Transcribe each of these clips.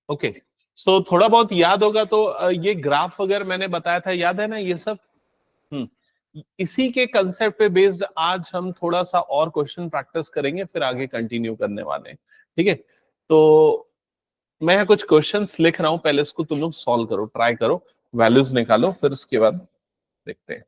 Okay, सो थोड़ा बहुत याद होगा तो ये ग्राफ वगैरह मैंने बताया था, याद है ना ये सब? इसी के कंसेप्ट पे बेस्ड आज हम थोड़ा सा और क्वेश्चन प्रैक्टिस करेंगे, फिर आगे कंटिन्यू करने वाले हैं। ठीक है, तो मैं कुछ क्वेश्चंस लिख रहा हूं, पहले इसको तुम लोग सॉल्व करो, ट्राई करो, वैल्यूज निकालो, फिर उसके बाद देखते हैं।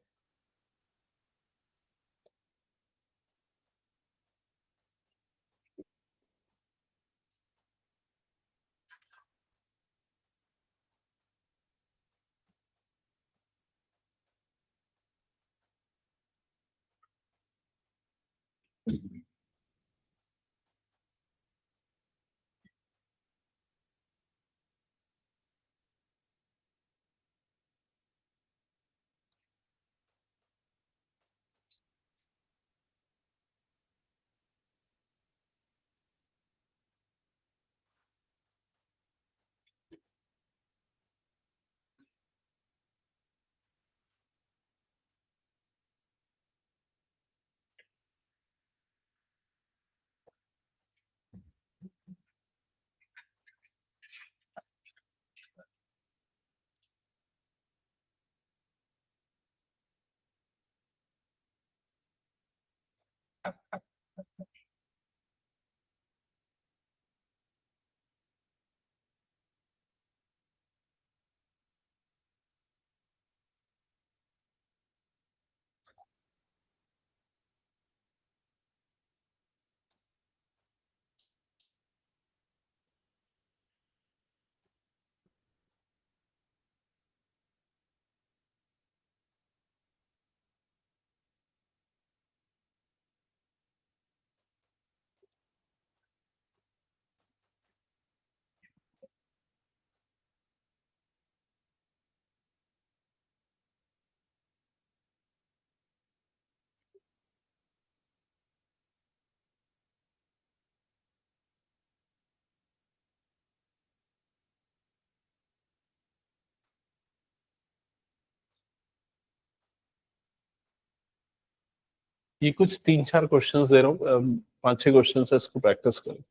ये कुछ 3-4 क्वेश्चंस दे रहा हूँ, 5-6 क्वेश्चन है, इसको प्रैक्टिस करो।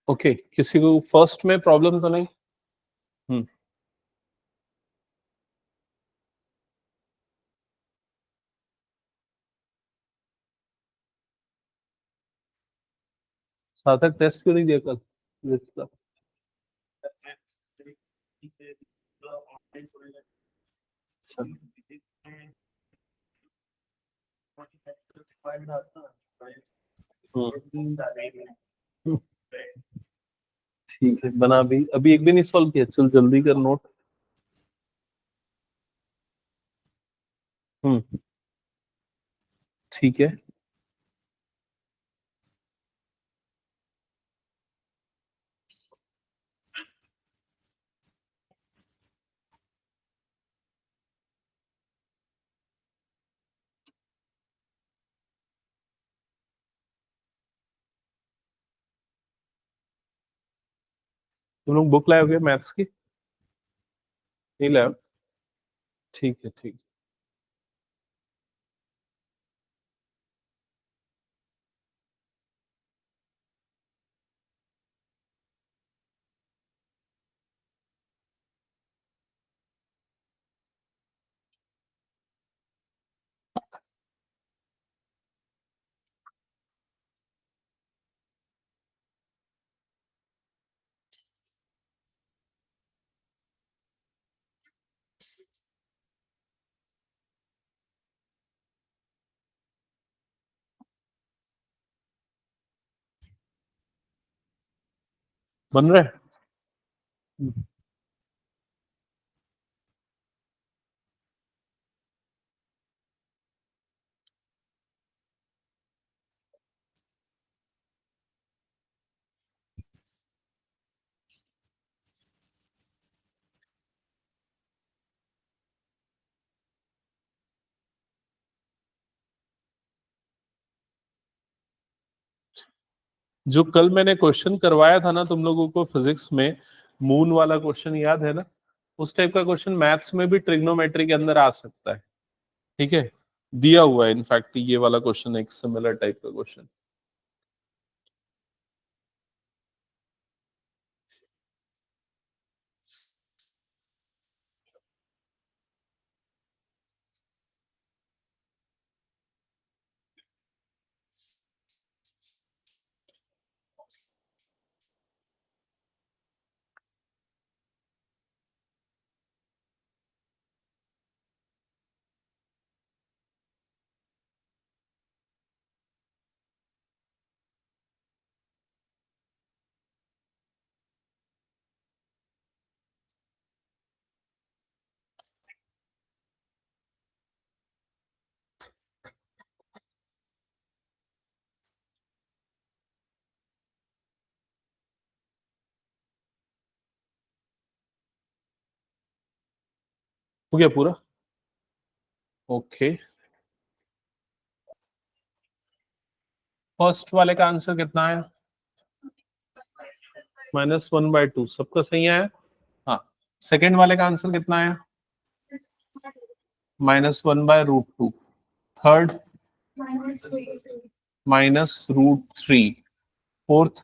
ओके, किसी को फर्स्ट में प्रॉब्लम तो नहीं? हम्म सार्थक टेस्ट क्यों नहीं दिया कल? इसका हम्म, ठीक है, बना भी अभी एक भी नहीं सॉल्व किया, चल जल्दी कर नोट। हम्म ठीक है, तुम लोग बुक लाए होगे मैथ्स की? नहीं लाए हो? ठीक है, ठीक। बन रहा है? जो कल मैंने क्वेश्चन करवाया था ना तुम लोगों को फिजिक्स में, मून वाला क्वेश्चन याद है ना? उस टाइप का क्वेश्चन मैथ्स में भी ट्रिग्नोमेट्री के अंदर आ सकता है। ठीक है, दिया हुआ है इनफैक्ट ये वाला क्वेश्चन, एक सिमिलर टाइप का क्वेश्चन। हो गया पूरा? ओके, फर्स्ट वाले का आंसर कितना है? -1/2, सबका सही है। हाँ, सेकेंड वाले का आंसर कितना है? -1/√2। थर्ड -√3। फोर्थ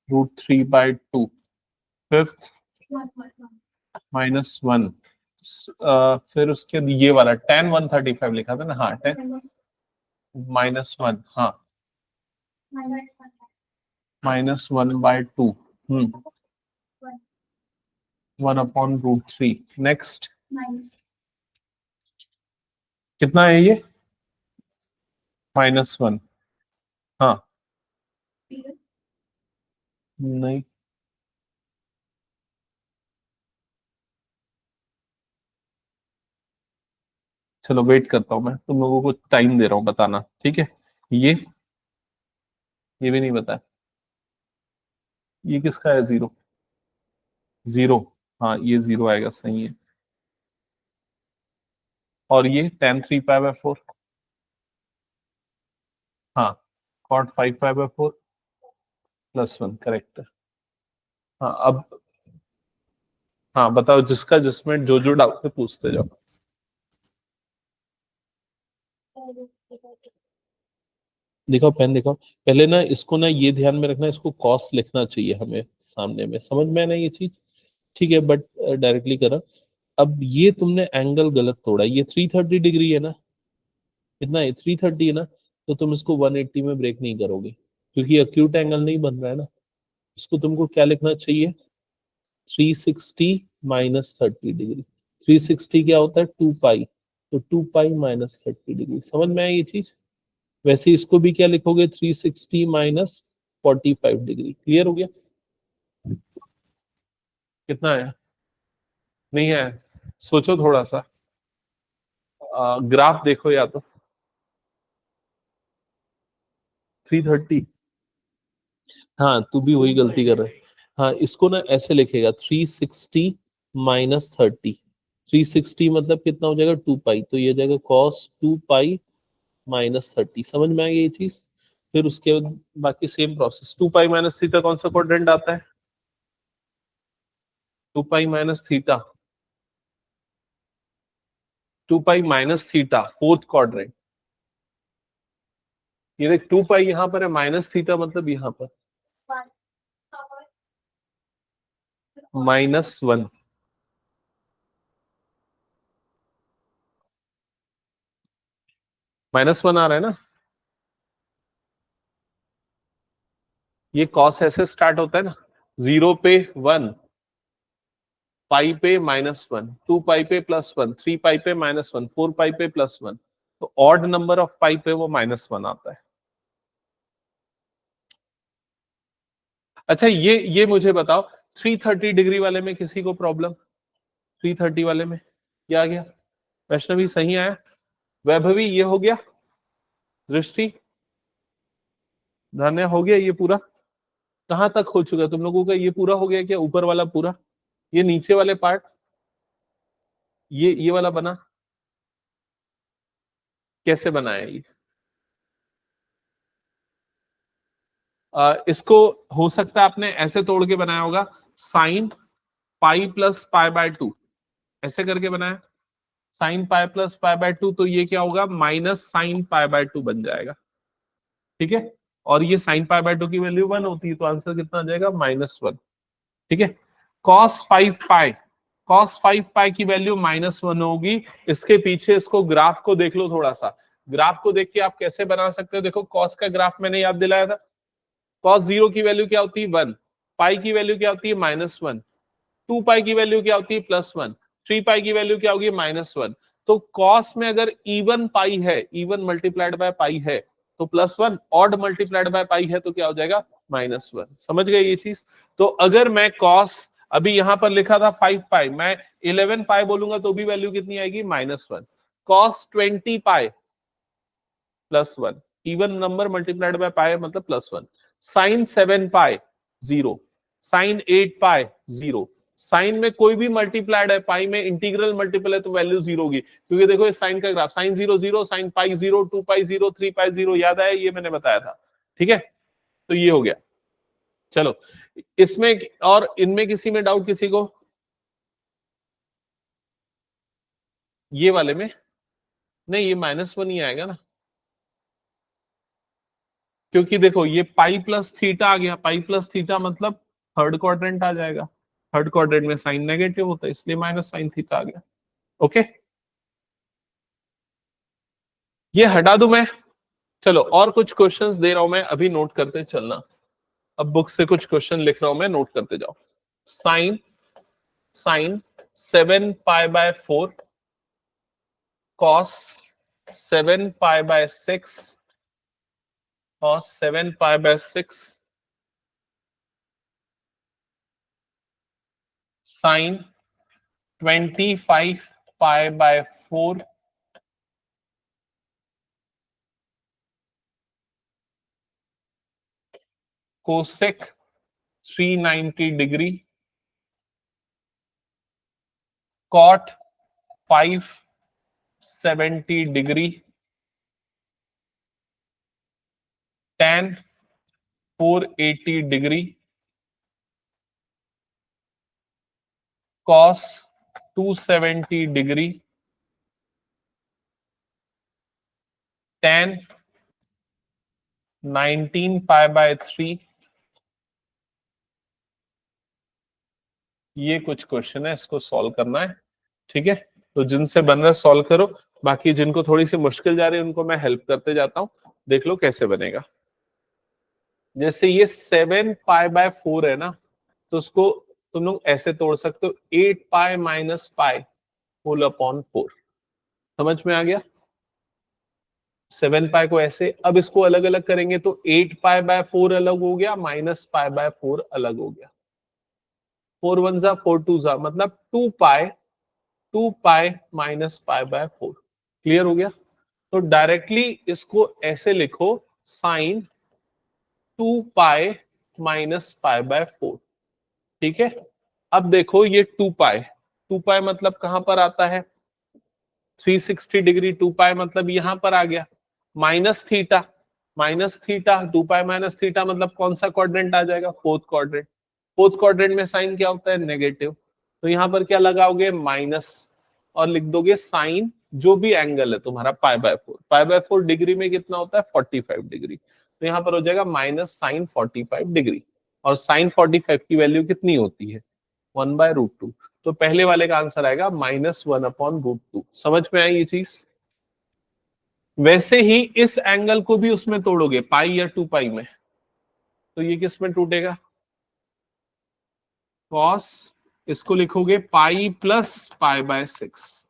√3/2। फिफ्थ -1। फिर उसके बाद ये वाला tan 135 लिखा था ना? हाँ, -1। हाँ, -1/2। 1/√3। नेक्स्ट कितना है ये? -1। हाँ, नहीं, चलो वेट करता हूँ, मैं तुम लोगों को टाइम दे रहा हूँ बताना, ठीक है? ये भी नहीं बताया। ये किसका है? 0? 0? हाँ, ये 0 आएगा, सही है। और ये tan 3π/4? हाँ, cot 5π/4 +1, करेक्ट है। हाँ, अब हाँ बताओ, जिसका जिसमें जो जो डाउट है पूछते जाओ। दिखाओ पेन, दिखाओ। पहले ना इसको ना ये ध्यान में रखना, इसको कॉस लिखना चाहिए हमें सामने में, समझ में ना ये चीज? ठीक है, बट डायरेक्टली करा। अब ये तुमने एंगल गलत तोड़ा, ये 330 डिग्री है ना? कितना है? 330 है ना? तो तुम इसको 180 में ब्रेक नहीं करोगे, क्योंकि अक्यूट एंगल नहीं बन रहा है ना। इसको तुमको क्या लिखना चाहिए? 360 -30 डिग्री। 360 क्या होता है? 2π। तो 2π -30 डिग्री, समझ में आई ये चीज? वैसे इसको भी क्या लिखोगे? 360 -45 डिग्री। क्लियर हो गया? कितना है? नहीं है? सोचो थोड़ा सा, ग्राफ देखो या तो। 330? हाँ, तू भी वही गलती कर रहा है। हाँ, इसको ना ऐसे लिखेगा, 360 -30। 360 मतलब कितना हो जाएगा? 2π, तो ये जाएगा cos 2π -30। समझ में आ गई ये चीज? फिर उसके बाद बाकी सेम प्रोसेस। 2π - थीटा कौन सा क्वाड्रेंट आता है? 2π - थीटा, 2π - थीटा फोर्थ क्वाड्रेंट। ये देख, 2π यहाँ पर है, -थीटा मतलब यहाँ पर -1। -1 आ रहा है ना? ये कॉस ऐसे स्टार्ट होता है ना, 0 पे 1, पाई पे -1, 2π पे +1, 3π पे -1, 4π पे +1। तो ऑड नंबर ऑफ पाई पे वो -1 आता है। अच्छा ये मुझे बताओ 330 डिग्री वाले में किसी को प्रॉब्लम? 330 वाले में क्या आ गया? वैष्णवी सही आया, वैभवी ये हो गया, दृष्टि धन्य हो गया, ये पूरा कहां तक हो चुका तुम लोगों का? ये पूरा हो गया क्या? ऊपर वाला पूरा, ये नीचे वाले पार्ट, ये वाला बना कैसे बनाया ये? इसको हो सकता है आपने ऐसे तोड़ के बनाया होगा, sign pi plus pi by 2 ऐसे करके बनाया, sign pi plus pi by 2, तो ये क्या होगा? माइनस साइन पाई बाय 2 बन जाएगा, ठीक है। और ये साइन पाई बाय 2 की वैल्यू 1 होती है, तो आंसर कितना आ जाएगा? -1, ठीक है। कॉस 5 पाई, कॉस 5 पाई की वैल्यू -1 होगी। इसके पीछे इसको ग्राफ को देख लो थोड़ा सा, ग्राफ को देख के आप कैसे बना सकते हो? देखो कॉस का ग्राफ मैंने याद दिलाया था, कॉस 0 की वैल्यू क्या होती है? 1, पाई की वैल्यू क्या होती है? -1, 2 पाई की वैल्यू क्या होती है? +1, 3 पाई की वैल्यू क्या होगी? -1। तो कॉस में अगर इवन पाई है, इवन मल्टीप्लाइड बाय पाई है तो +1, ऑड मल्टीप्लाइड बाय पाई है तो क्या हो जाएगा? -1। समझ गए ये चीज? तो अगर मैं कॉस, अभी यहां पर लिखा था 5 पाई, मैं 11 पाई बोलूंगा तो भी वैल्यू कितनी आएगी? -1। Cos 20 pi +1, even number multiplied by pi मतलब +1। साइन 7 पाई 0, साइन 8 पाई 0। साइन में कोई भी मल्टीप्लाइड है, पाई में इंटीग्रल मल्टीपल है तो वैल्यू 0 होगी, क्योंकि देखो इस साइन का ग्राफ, साइन 0 0, साइन पाई 0, 2 पाई 0, 3 पाई 0, याद आया? ये मैंने बताया था, ठीक है। तो ये हो गया। चलो इसमें और इनमें किसी में डाउट किसी को? ये वाले में नहीं, ये -1 ही आएगा ना, क्योंकि देखो ये पाई प्लस थीटा आ गया, पाई प्लस थीटा मतलब थर्ड क्वाड्रेंट आ जाएगा, थर्ड क्वाड्रेंट में साइन नेगेटिव होता है, इसलिए माइनस साइन थीटा आ गया। ओके, ये हटा दूं मैं? चलो और कुछ क्वेश्चंस दे रहा हूं मैं, अभी नोट करते चलना। अब बुक से कुछ क्वेश्चन लिख रहा हूं मैं, नोट करते जाओ। Sine sine 7 pi by 4, cos 7 pi by 6, cos 7 pi by 6, sine 25 pi by 4, cosec 390 degree, cot 570 degree, tan 480 degree, cos 270 degree, tan 19 pi by 3। ये कुछ क्वेश्चन है, इसको सॉल्व करना है, ठीक है। तो जिनसे बन रहा है सॉल्व करो, बाकी जिनको थोड़ी सी मुश्किल जा रही है उनको मैं हेल्प करते जाता हूं, देख लो कैसे बनेगा। जैसे ये 7 पाई बाय 4 है ना, तो उसको तुम लोग ऐसे तोड़ सकते हो, 8 pi minus pi whole upon 4। समझ में आ गया? 7 पाई को ऐसे, अब इसको अलग अलग करेंगे तो 8 पाई बाय 4 अलग हो गया, माइनस पाई बाय 4 अलग हो गया, 4 1 जा 4 2 जा मतलब 2 pi minus pi by 4। Clear हो गया? तो डायरेक्टली इसको ऐसे लिखो, sine 2 pi minus pi by 4, ठीक है। अब देखो ये 2 पाई मतलब कहां पर आता है? 360 डिग्री, 2 पाई मतलब यहां पर आ गया, minus theta, minus theta 2 pi minus theta मतलब कौन सा क्वाड्रेंट आ जाएगा? Fourth quadrant. फोर्थ क्वाड्रेंट में साइन क्या होता है? नेगेटिव। तो यहां पर क्या लगाओगे? माइनस, और लिख दोगे साइन जो भी एंगल है तुम्हारा पाई बाय 4, पाई बाय 4 डिग्री में कितना होता है? 45 डिग्री। तो यहां पर हो जाएगा माइनस साइन 45 डिग्री, और साइन 45 की वैल्यू कितनी होती है? 1/√2। तो पहले वाले का आंसर आएगा -1/√2। समझ में आई ये चीज? वैसे ही इस एंगल को भी उसमें तोड़ोगे, पाई या 2 पाई में, तो ये किस में टूटेगा? कॉस, इसको लिखोगे पाई प्लस पाई बाय 6।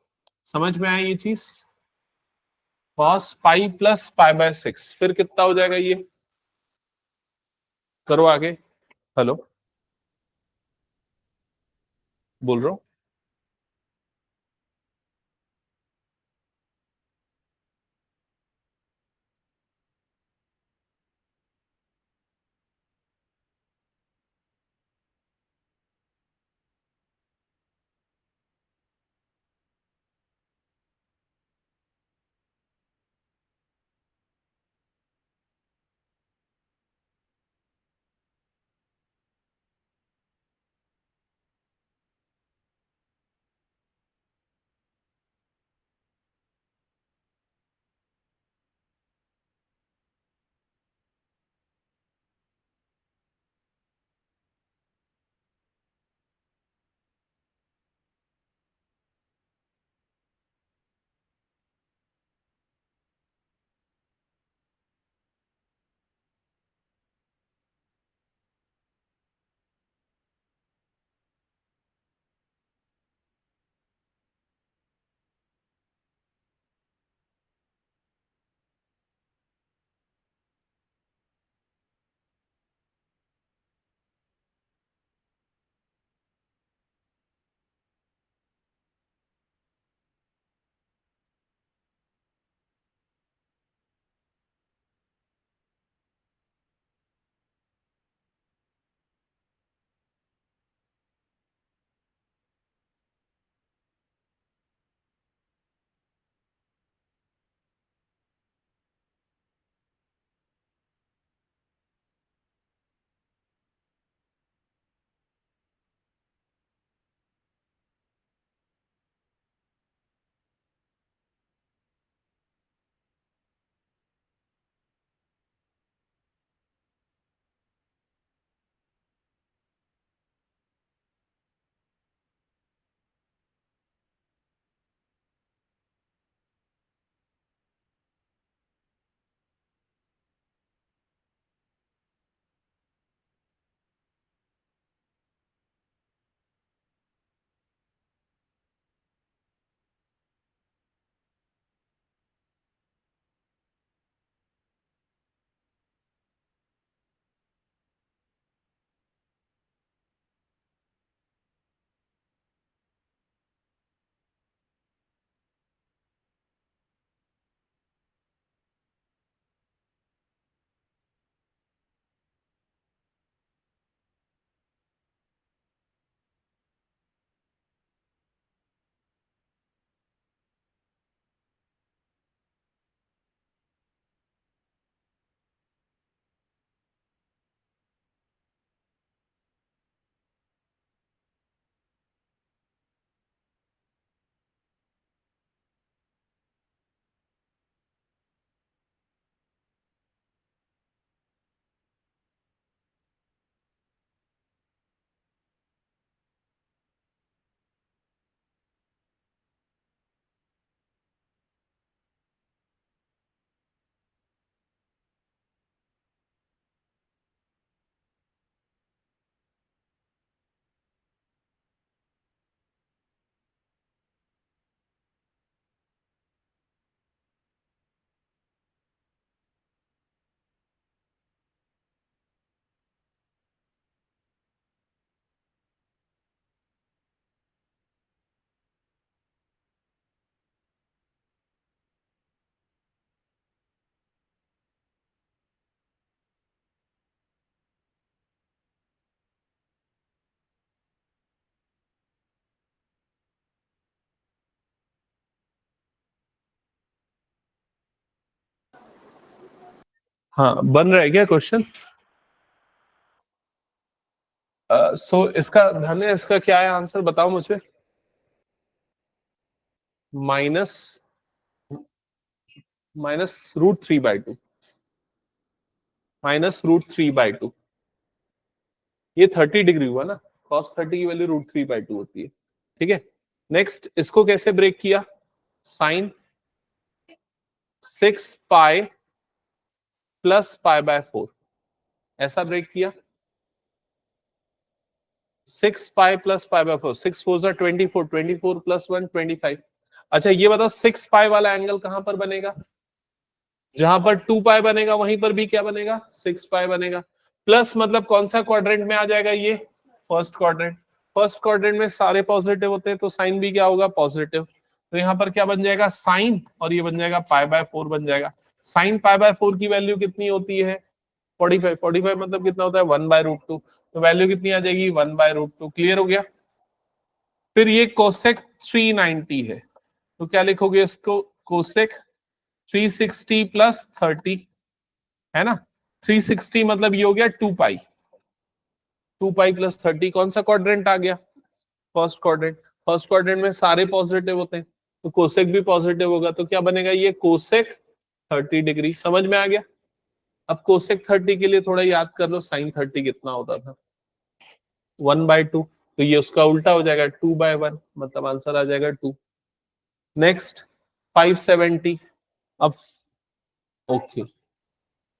समझ में आई ये चीज? Cos pi plus pi by 6, फिर कितना हो जाएगा ये? करो आगे, हेलो, बोल रहा हूँ। हाँ, बन रहा है क्या क्वेश्चन? सो इसका धन्य, इसका क्या है आंसर, बताओ मुझे। माइनस -√3/2, -√3/2। ये 30 डिग्री हुआ ना, cos 30 की वैल्यू √3/2 होती है। ठीक है, नेक्स्ट इसको कैसे ब्रेक किया? साइन 6π + π/4, ऐसा ब्रेक किया। 6π + π/4, 6 4 जा 24, 24 + 1 25। अच्छा ये बताओ 6π वाला एंगल कहां पर बनेगा? जहां पर 2π बनेगा वहीं पर भी क्या बनेगा? 6π बनेगा। प्लस मतलब कौन सा क्वाड्रेंट में आ जाएगा ये, फर्स्ट क्वाड्रेंट। फर्स्ट क्वाड्रेंट में सारे पॉजिटिव होते हैं तो साइन भी क्या होगा, पॉजिटिव। तो यहाँ पर क्या बन जाएगा, साइन, और ये बन जाएगा π/4 बन जाएगा। साइन π/4 की वैल्यू कितनी होती है, 45। 45 मतलब कितना होता है, 1/√2। तो वैल्यू कितनी आ जाएगी, 1/√2। क्लियर हो गया। फिर ये कोसेक 390 है, तो क्या लिखोगे इसको, कोसेक 360 प्लस 30, है ना। 360 मतलब ये हो गया 2π, 2π प्लस 30। कौन सा क्वाड्रेंट आ गया, फर्स्ट क्वाड्रेंट। फर्स्ट क्वाड्रेंट में सारे पॉजिटिव होते हैं तो कोसेक भी पॉजिटिव होगा, तो क्या बनेगा, ये कोसेक 30 डिग्री। समझ में आ गया। अब कोसेक 30 के लिए थोड़ा याद कर लो, साइन 30 कितना होता था, 1/2। तो ये उसका उल्टा हो जाएगा, 2/1, मतलब आंसर आ जाएगा 2। नेक्स्ट 570। अब ओके,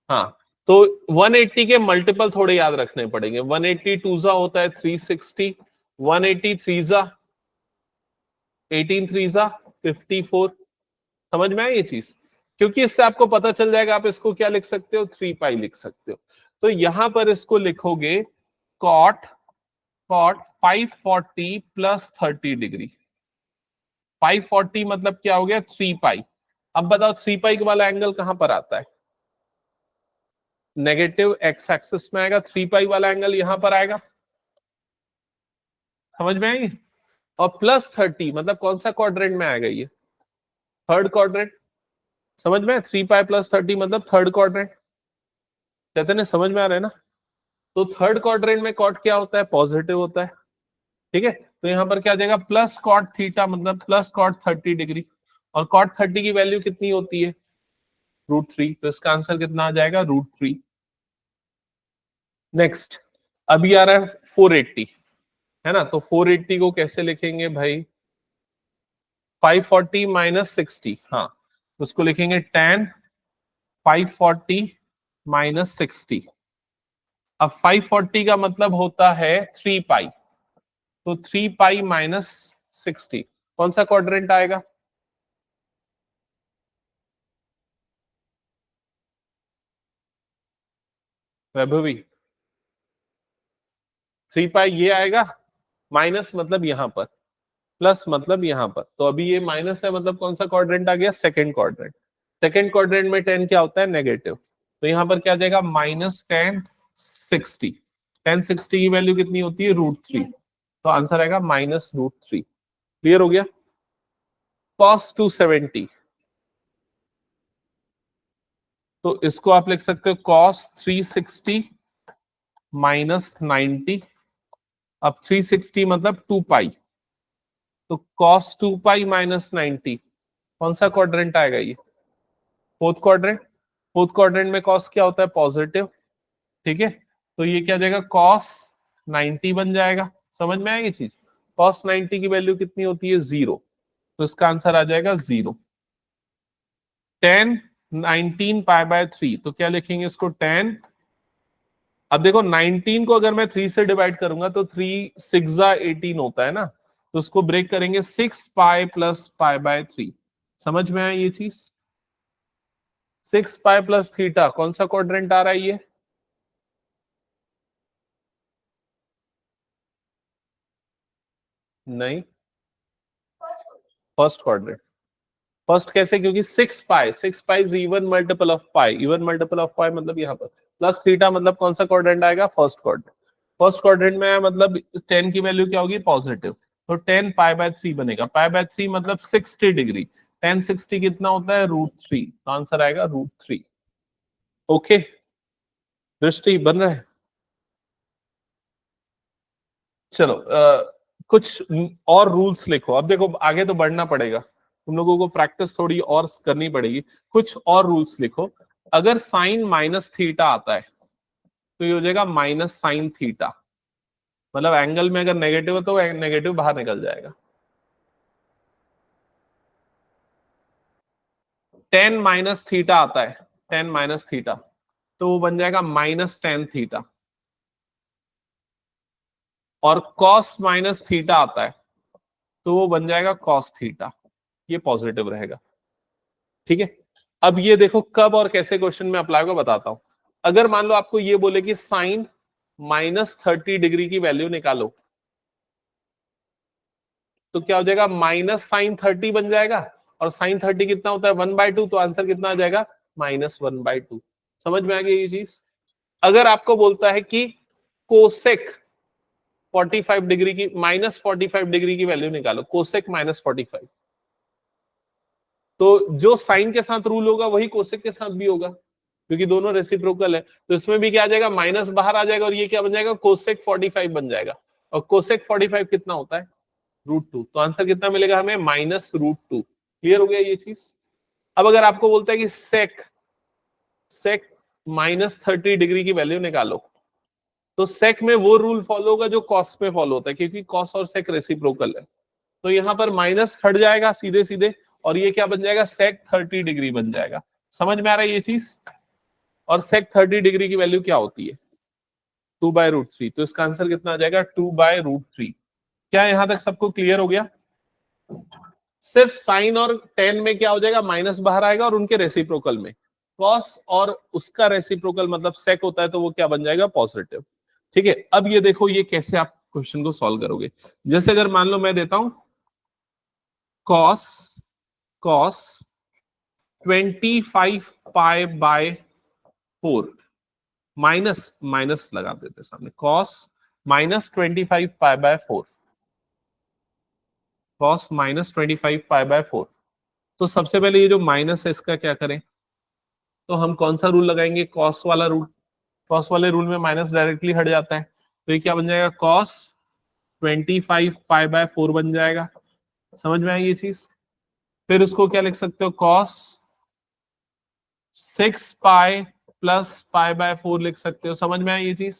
हाँ, तो 180 के मल्टीपल थोड़े याद रखने पड़ेंगे। 180 टूजा होता है 360, 180 थ्रीजा 18, थ्रीजा 54। समझ में आया ये चीज, क्योंकि इससे आपको पता चल जाएगा, आप इसको क्या लिख सकते हो, 3π लिख सकते हो। तो यहां पर इसको लिखोगे कॉट 540 प्लस 30 डिग्री। 540 मतलब क्या हो गया, 3π। अब बताओ 3π वाला एंगल कहां पर आता है, नेगेटिव एक्स एक्सिस में आएगा। 3π वाला एंगल यहां पर आएगा। समझ में आई। और प्लस 30 मतलब कौन सा क्वाड्रेंट में आएगा, ये थर्ड क्वाड्रेंट। समझ में, 3π प्लस 30 मतलब थर्ड क्वाड्रेंट। कहते हैं समझ में आ रहा है ना। तो थर्ड क्वाड्रेंट में कॉट क्या होता है, पॉजिटिव होता है। ठीक है, तो यहां पर क्या आ जाएगा, प्लस कॉट थीटा मतलब प्लस कॉट 30 डिग्री। और कॉट 30 की वैल्यू कितनी होती है, √3। तो इसका आंसर कितना आ जाएगा, √3। नेक्स्ट अभी आ रहा है 480, है ना। तो 480 को कैसे लिखेंगे भाई, 540 माइनस 60। हाँ, उसको लिखेंगे tan 540 माइनस 60। अब 540 का मतलब होता है 3π, तो 3π माइनस 60 कौन सा क्वाड्रेंट आएगा, वैभवी। 3π ये आएगा, माइनस मतलब यहां पर, प्लस मतलब यहां पर। तो अभी ये माइनस है मतलब कौन सा क्वाड्रेंट आ गया, सेकंड क्वाड्रेंट। सेकंड क्वाड्रेंट में tan क्या होता है, नेगेटिव। तो यहां पर क्या जाएगा, -tan60। tan60 की वैल्यू कितनी होती है, √3। तो आंसर आएगा -√3। क्लियर हो गया। cos 270, तो इसको आप लिख सकते हो cos 360 माइनस 90। अब 360 मतलब 2π, तो cos 2π माइनस 90 कौन सा क्वाड्रेंट आएगा, ये फोर्थ क्वाड्रेंट। फोर्थ क्वाड्रेंट में cos क्या होता है, पॉजिटिव। ठीक है, तो ये क्या जाएगा, cos 90 बन जाएगा। समझ में आएगी चीज। cos 90 की वैल्यू कितनी होती है, 0। तो इसका आंसर आ जाएगा 0। tan 19π/3, तो क्या लिखेंगे इसको, tan। अब देखो 19 को अगर मैं 3 से डिवाइड करूंगा तो 3 6 18 होता है ना। तो उसको ब्रेक करेंगे, 6π प्लस π/3। समझ में आया ये चीज। 6π प्लस थीटा कौन सा क्वाड्रेंट आ रहा है, ये नहीं, फर्स्ट क्वाड्रेंट। फर्स्ट कैसे, क्योंकि 6π is even multiple of pi. Even multiple of pi मतलब यहाँ पर प्लस थीटा मतलब कौन सा क्वाड्रेंट आएगा, फर्स्ट क्वाड्रेंट। फर्स्ट क्वाड्रेंट में मतलब 10 की वैल्यू क्या होगी, पॉजिटिव। तो 10π/3 बनेगा। π/3 मतलब 60 डिग्री। tan 60 कितना होता है, √3। तो आंसर आएगा √3। ओके, दृष्टि बन रहा है। चलो कुछ और रूल्स लिखो। अब देखो आगे तो बढ़ना पड़ेगा, तुम लोगों को प्रैक्टिस थोड़ी और करनी पड़ेगी। कुछ और रूल्स लिखो। अगर साइन माइनस थीटा आता है तो ये हो जाएगा माइनस साइन थीटा। मतलब एंगल में अगर नेगेटिव है तो नेगेटिव बाहर निकल जाएगा। टेन माइनस थीटा आता है, टेन माइनस थीटा, तो वो बन जाएगा -tan थीटा। और कॉस माइनस थीटा आता है तो वो बन जाएगा कॉस थीटा। ये पॉजिटिव रहेगा। ठीक है, अब ये देखो कब और कैसे क्वेश्चन में अप्लाई को बताता हूं। अगर मान लो आपको ये बोले कि साइन -30 डिग्री की वैल्यू निकालो, तो क्या हो जाएगा, -sin30 बन जाएगा, और sin30 कितना होता है 1/2, तो आंसर कितना आ जाएगा -1/2। समझ में आ गई ये चीज। अगर आपको बोलता है कि कोसेक 45 डिग्री की -45 डिग्री की वैल्यू निकालो, कोसेक -45, तो जो साइन के साथ रूल होगा वही कोसेक के साथ भी होगा, क्योंकि दोनों रेसिप्रोकल है। तो इसमें भी क्या आ जाएगा, माइनस बाहर आ जाएगा, और ये क्या बन जाएगा, कोसेक 45 बन जाएगा। और कोसेक 45 कितना होता है, √2। तो आंसर कितना मिलेगा हमें, -√2। क्लियर हो गया ये चीज। अब अगर आपको बोलता है कि सेक -30 डिग्री की वैल्यू निकालो, तो सेक में वो रूल फॉलो होगा जो कॉस में फॉलो होता है, क्योंकि कॉस और सेक रेसिप्रोकल है। तो यहां पर माइनस हट जाएगा सीधे सीधे, और ये क्या बन जाएगा, सेक 30 डिग्री बन जाएगा। समझ में आ रहा है ये चीज। और सेक 30 डिग्री की वैल्यू क्या होती है, 2/√3। तो इसका आंसर कितना आ जाएगा, 2/√3। क्या यहां तक सबको क्लियर हो गया। सिर्फ साइन और टेन में क्या हो जाएगा, माइनस बाहर आएगा, और उनके रेसिप्रोकल में कॉस और उसका रेसिप्रोकल मतलब सेक होता है, तो वो क्या बन जाएगा, पॉजिटिव। ठीक है। अब ये देखो ये कैसे आप क्वेश्चन को सॉल्व करोगे। जैसे अगर मान लो मैं देता हूं कॉस 25π/4, माइनस माइनस लगा देते सामने, कॉस -25π/4, कॉस -25π/4। तो सबसे पहले ये जो माइनस है इसका क्या करें, तो हम कौन सा रूल लगाएंगे, कॉस वाला रूल। कॉस वाले रूल में माइनस डायरेक्टली हट जाता है, तो ये क्या बन जाएगा, कॉस 25π/4 बन जाएगा। समझ में आई ये चीज। फिर उसको क्या लिख सकते हो, कॉस 6π + π/4 लिख सकते हो। समझ में आई ये चीज।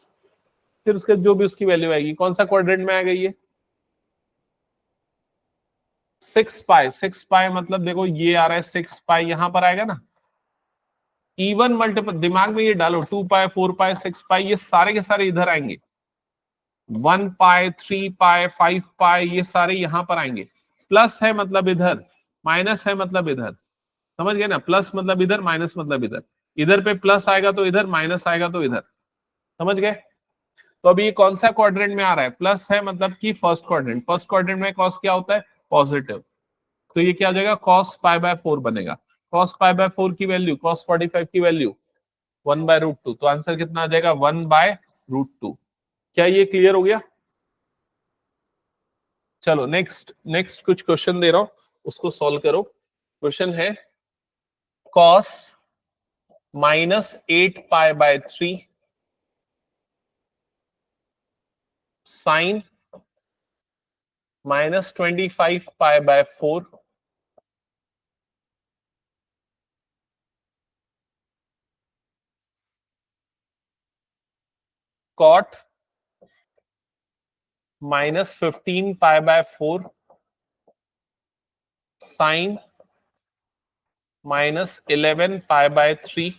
फिर उसके जो भी उसकी वैल्यू आएगी, कौन सा क्वाड्रेंट में आ गई है, 6π मतलब देखो ये आ रहा है 6π, यहां पर आएगा ना, इवन मल्टीपल, दिमाग में ये डालो, 2π 4π 6π, ये सारे के सारे इधर आएंगे, 1π 3π 5π, ये सारे यहां पर आएंगे। प्लस है मतलब इधर, माइनस है मतलब इधर। समझ गए ना, प्लस मतलब इधर, माइनस मतलब इधर। इधर पे प्लस आएगा तो इधर, माइनस आएगा तो इधर। समझ गए। तो अभी ये कौन सा क्वाड्रेंट में आ रहा है, प्लस है मतलब कि फर्स्ट क्वाड्रेंट। फर्स्ट क्वाड्रेंट में कॉस क्या होता है, पॉजिटिव। तो ये क्या हो जाएगा, cos π/4 बनेगा। cos π/4 की वैल्यू, cos 45 की वैल्यू 1/√2। तो आंसर कितना आ जाएगा, 1/√2। क्या ये क्लियर हो गया। चलो नेक्स्ट कुछ क्वेश्चन दे रहा हूं, उसको सॉल्व करो। क्वेश्चन है cos -8π/3 sin -25π/4 cot -15π/4 sin -11π/3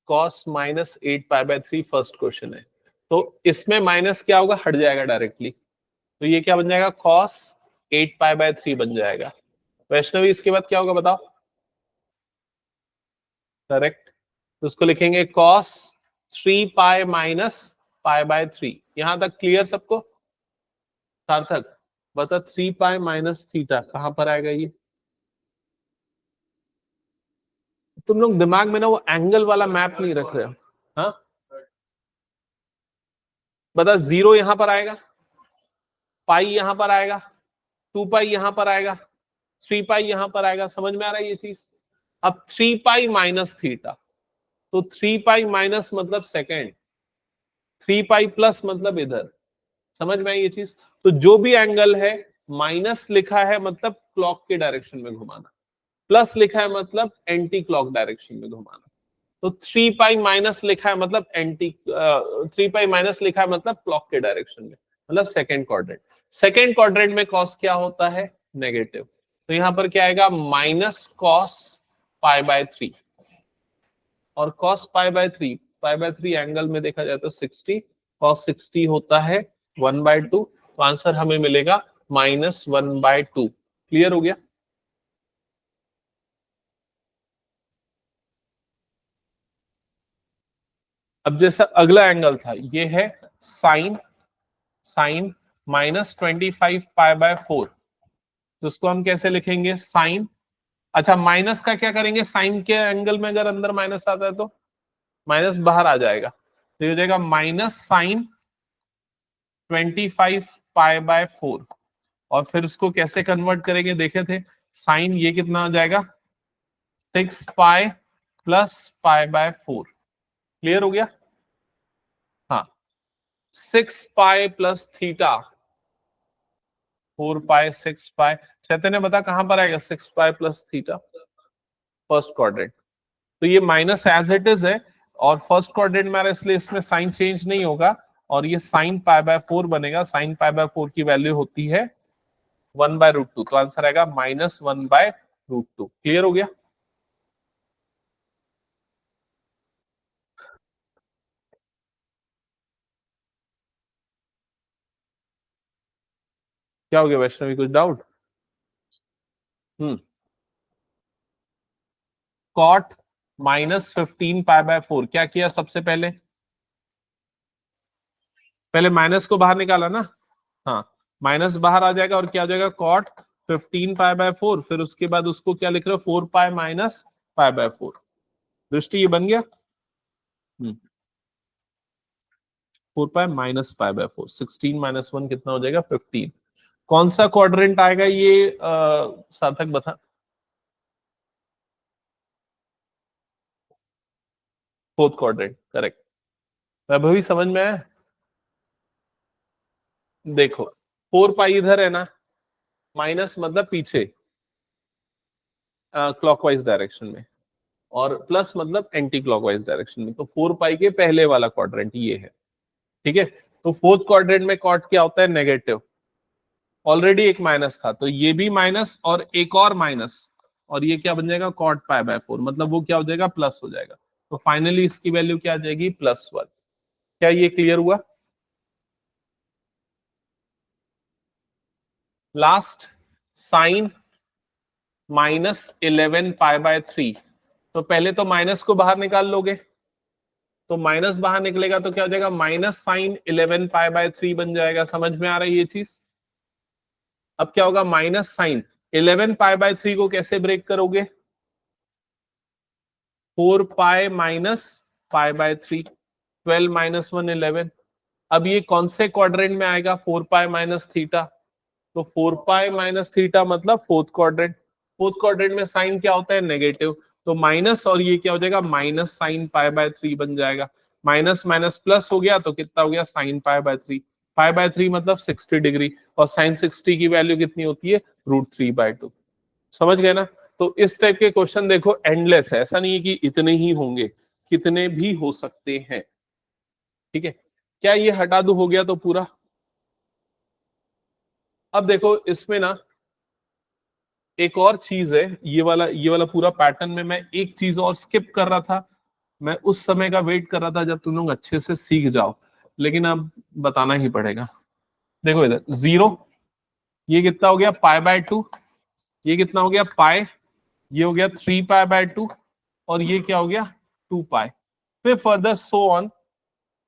cos -8π/3 first question है। तो इसमें माइनस क्या होगा, हट जाएगा डायरेक्टली। तो ये क्या बन जाएगा, cos 8π/3 बन जाएगा। वैष्णवी इसके बाद क्या होगा बताओ। करेक्ट। तो उसको लिखेंगे cos 3π - π/3। यहां तक क्लियर सबको। सार्थक बता, 3π - थीटा कहां पर आएगा ये। तुम लोग दिमाग में ना वो एंगल वाला मैप नहीं रख रहे हो। हाँ बता, 0 यहां पर आएगा, पाई यहां पर आएगा, 2π यहां पर आएगा, 3π यहां पर आएगा। समझ में आ रहा है ये चीज। अब 3π - थीटा, तो 3π माइनस मतलब सेकेंड, 3π प्लस मतलब इधर। समझ में आई ये चीज। तो जो भी एंगल है, माइनस लिखा है मतलब क्लॉक के डायरेक्शन में घुमाना, प्लस लिखा है मतलब एंटी क्लॉक डायरेक्शन में घुमाना। तो 3π माइनस लिखा है मतलब 3π माइनस लिखा है मतलब क्लॉक के डायरेक्शन में, मतलब सेकेंड क्वाड्रेंट। सेकेंड क्वाड्रेंट में कॉस क्या होता है, नेगेटिव। तो यहां पर क्या आएगा माइनस कॉस पाई बाय 3, और कॉस पाई बाय 3 एंगल में देखा जाए तो 60, कॉस 60 होता है 1/2, तो आंसर हमें मिलेगा -1/2। क्लियर हो गया? अब जैसा अगला एंगल था, ये है साइन साइन -25 पाई बाय 4, तो उसको हम कैसे लिखेंगे? साइन, अच्छा माइनस का क्या करेंगे? साइन के एंगल में अगर अंदर माइनस आता है तो माइनस बाहर आ जाएगा, तो ये हो जाएगा -sin 25 पाई बाय 4, और फिर उसको कैसे कन्वर्ट करेंगे देखे थे? साइन ये कितना आ जाएगा 6 pi plus pi by 4। Clear हो गया? हाँ, 6 पाई प्लस थीटा 4 पाई 6 पाई। चैतन्य बता कहां पर आएगा 6 pi plus theta? First quadrant. तो ये माइनस एज इट इज है, और फर्स्ट क्वाड्रेंट में आ रहा है इसलिए इसमें साइन चेंज नहीं होगा, और ये साइन पाई बाय 4 बनेगा। साइन पाई बाय 4 की वैल्यू होती है 1/√2, तो आंसर आएगा -1/√2। क्लियर हो गया? क्या हो गया वैष्णवी, कुछ doubt? Hmm cot -15 pi by 4 क्या किया? सबसे पहले माइनस को बाहर निकाला ना। हाँ, माइनस बाहर आ जाएगा और क्या हो जाएगा? कॉट 15 पाई बाय 4, फिर उसके बाद उसको क्या लिख रहे हो? 4 पाई माइनस पाई बाय 4। दृष्टि ये बन गया। 4 पाई माइनस पाई बाय 4, 16 - 1 कितना हो जाएगा? 15। कौन सा क्वाड्रेंट आएगा ये सार्थक बता? Fourth quadrant, correct. वैभवी समझ में आया? देखो 4 पाई इधर है ना, माइनस मतलब पीछे क्लॉकवाइज डायरेक्शन में, और प्लस मतलब एंटी क्लॉकवाइज डायरेक्शन में। तो 4 पाई के पहले वाला क्वाड्रेंट ये है, ठीक है। तो फोर्थ क्वाड्रेंट में कॉट क्या होता है? नेगेटिव। ऑलरेडी एक माइनस था, तो ये भी माइनस और एक और माइनस, और ये क्या बन जाएगा? कॉट पाई बाय 4, मतलब वो क्या हो जाएगा? प्लस हो जाएगा। तो फाइनली इसकी वैल्यू क्या आ जाएगी? +1। क्या ये क्लियर हुआ? लास्ट, साइन -11 पाई बाय 3, तो पहले तो माइनस को बाहर निकाल लोगे, तो माइनस बाहर निकलेगा तो क्या हो जाएगा? -sin 11 पाई बाय 3 बन जाएगा। समझ में आ रही है ये चीज? अब क्या होगा? -sin 11 पाई बाय 3 को कैसे ब्रेक करोगे? 4 पाई माइनस पाई बाय 3, 12 - 1 11। अब ये कौन से क्वाड्रेंट में आएगा? 4 पाई माइनस थीटा, तो 4 पाई माइनस थीटा मतलब फोर्थ क्वाड्रेंट। फोर्थ क्वाड्रेंट में साइन क्या होता है? नेगेटिव, तो माइनस, और ये क्या हो जाएगा? -sin पाई बाय 3 बन जाएगा। माइनस माइनस प्लस हो गया तो कितना हो गया? sin pi by 3। Pi by 3 मतलब 60 डिग्री, और sin 60 की वैल्यू कितनी होती है? √3/2। समझ गए ना? तो इस टाइप के क्वेश्चन देखो एंडलेस है, ऐसा नहीं है कि इतने ही होंगे, कितने भी हो सकते हैं। ठीक है, क्या ये हटा दो? हो गया तो पूरा। अब देखो इसमें ना एक और चीज है, ये वाला पूरा पैटर्न में मैं एक चीज और स्किप कर रहा था। मैं उस समय का वेट कर रहा था जब तुम लोग अच्छे से सीख जाओ, लेकिन अब बताना ही पड़ेगा। देखो इधर 0, ये कितना हो गया? पाई बाय 2, ये कितना हो गया? पाई, ये हो गया 3 पाई बाय 2, और ये क्या हो गया? 2 पाई। फिर फर्दर सो ऑन,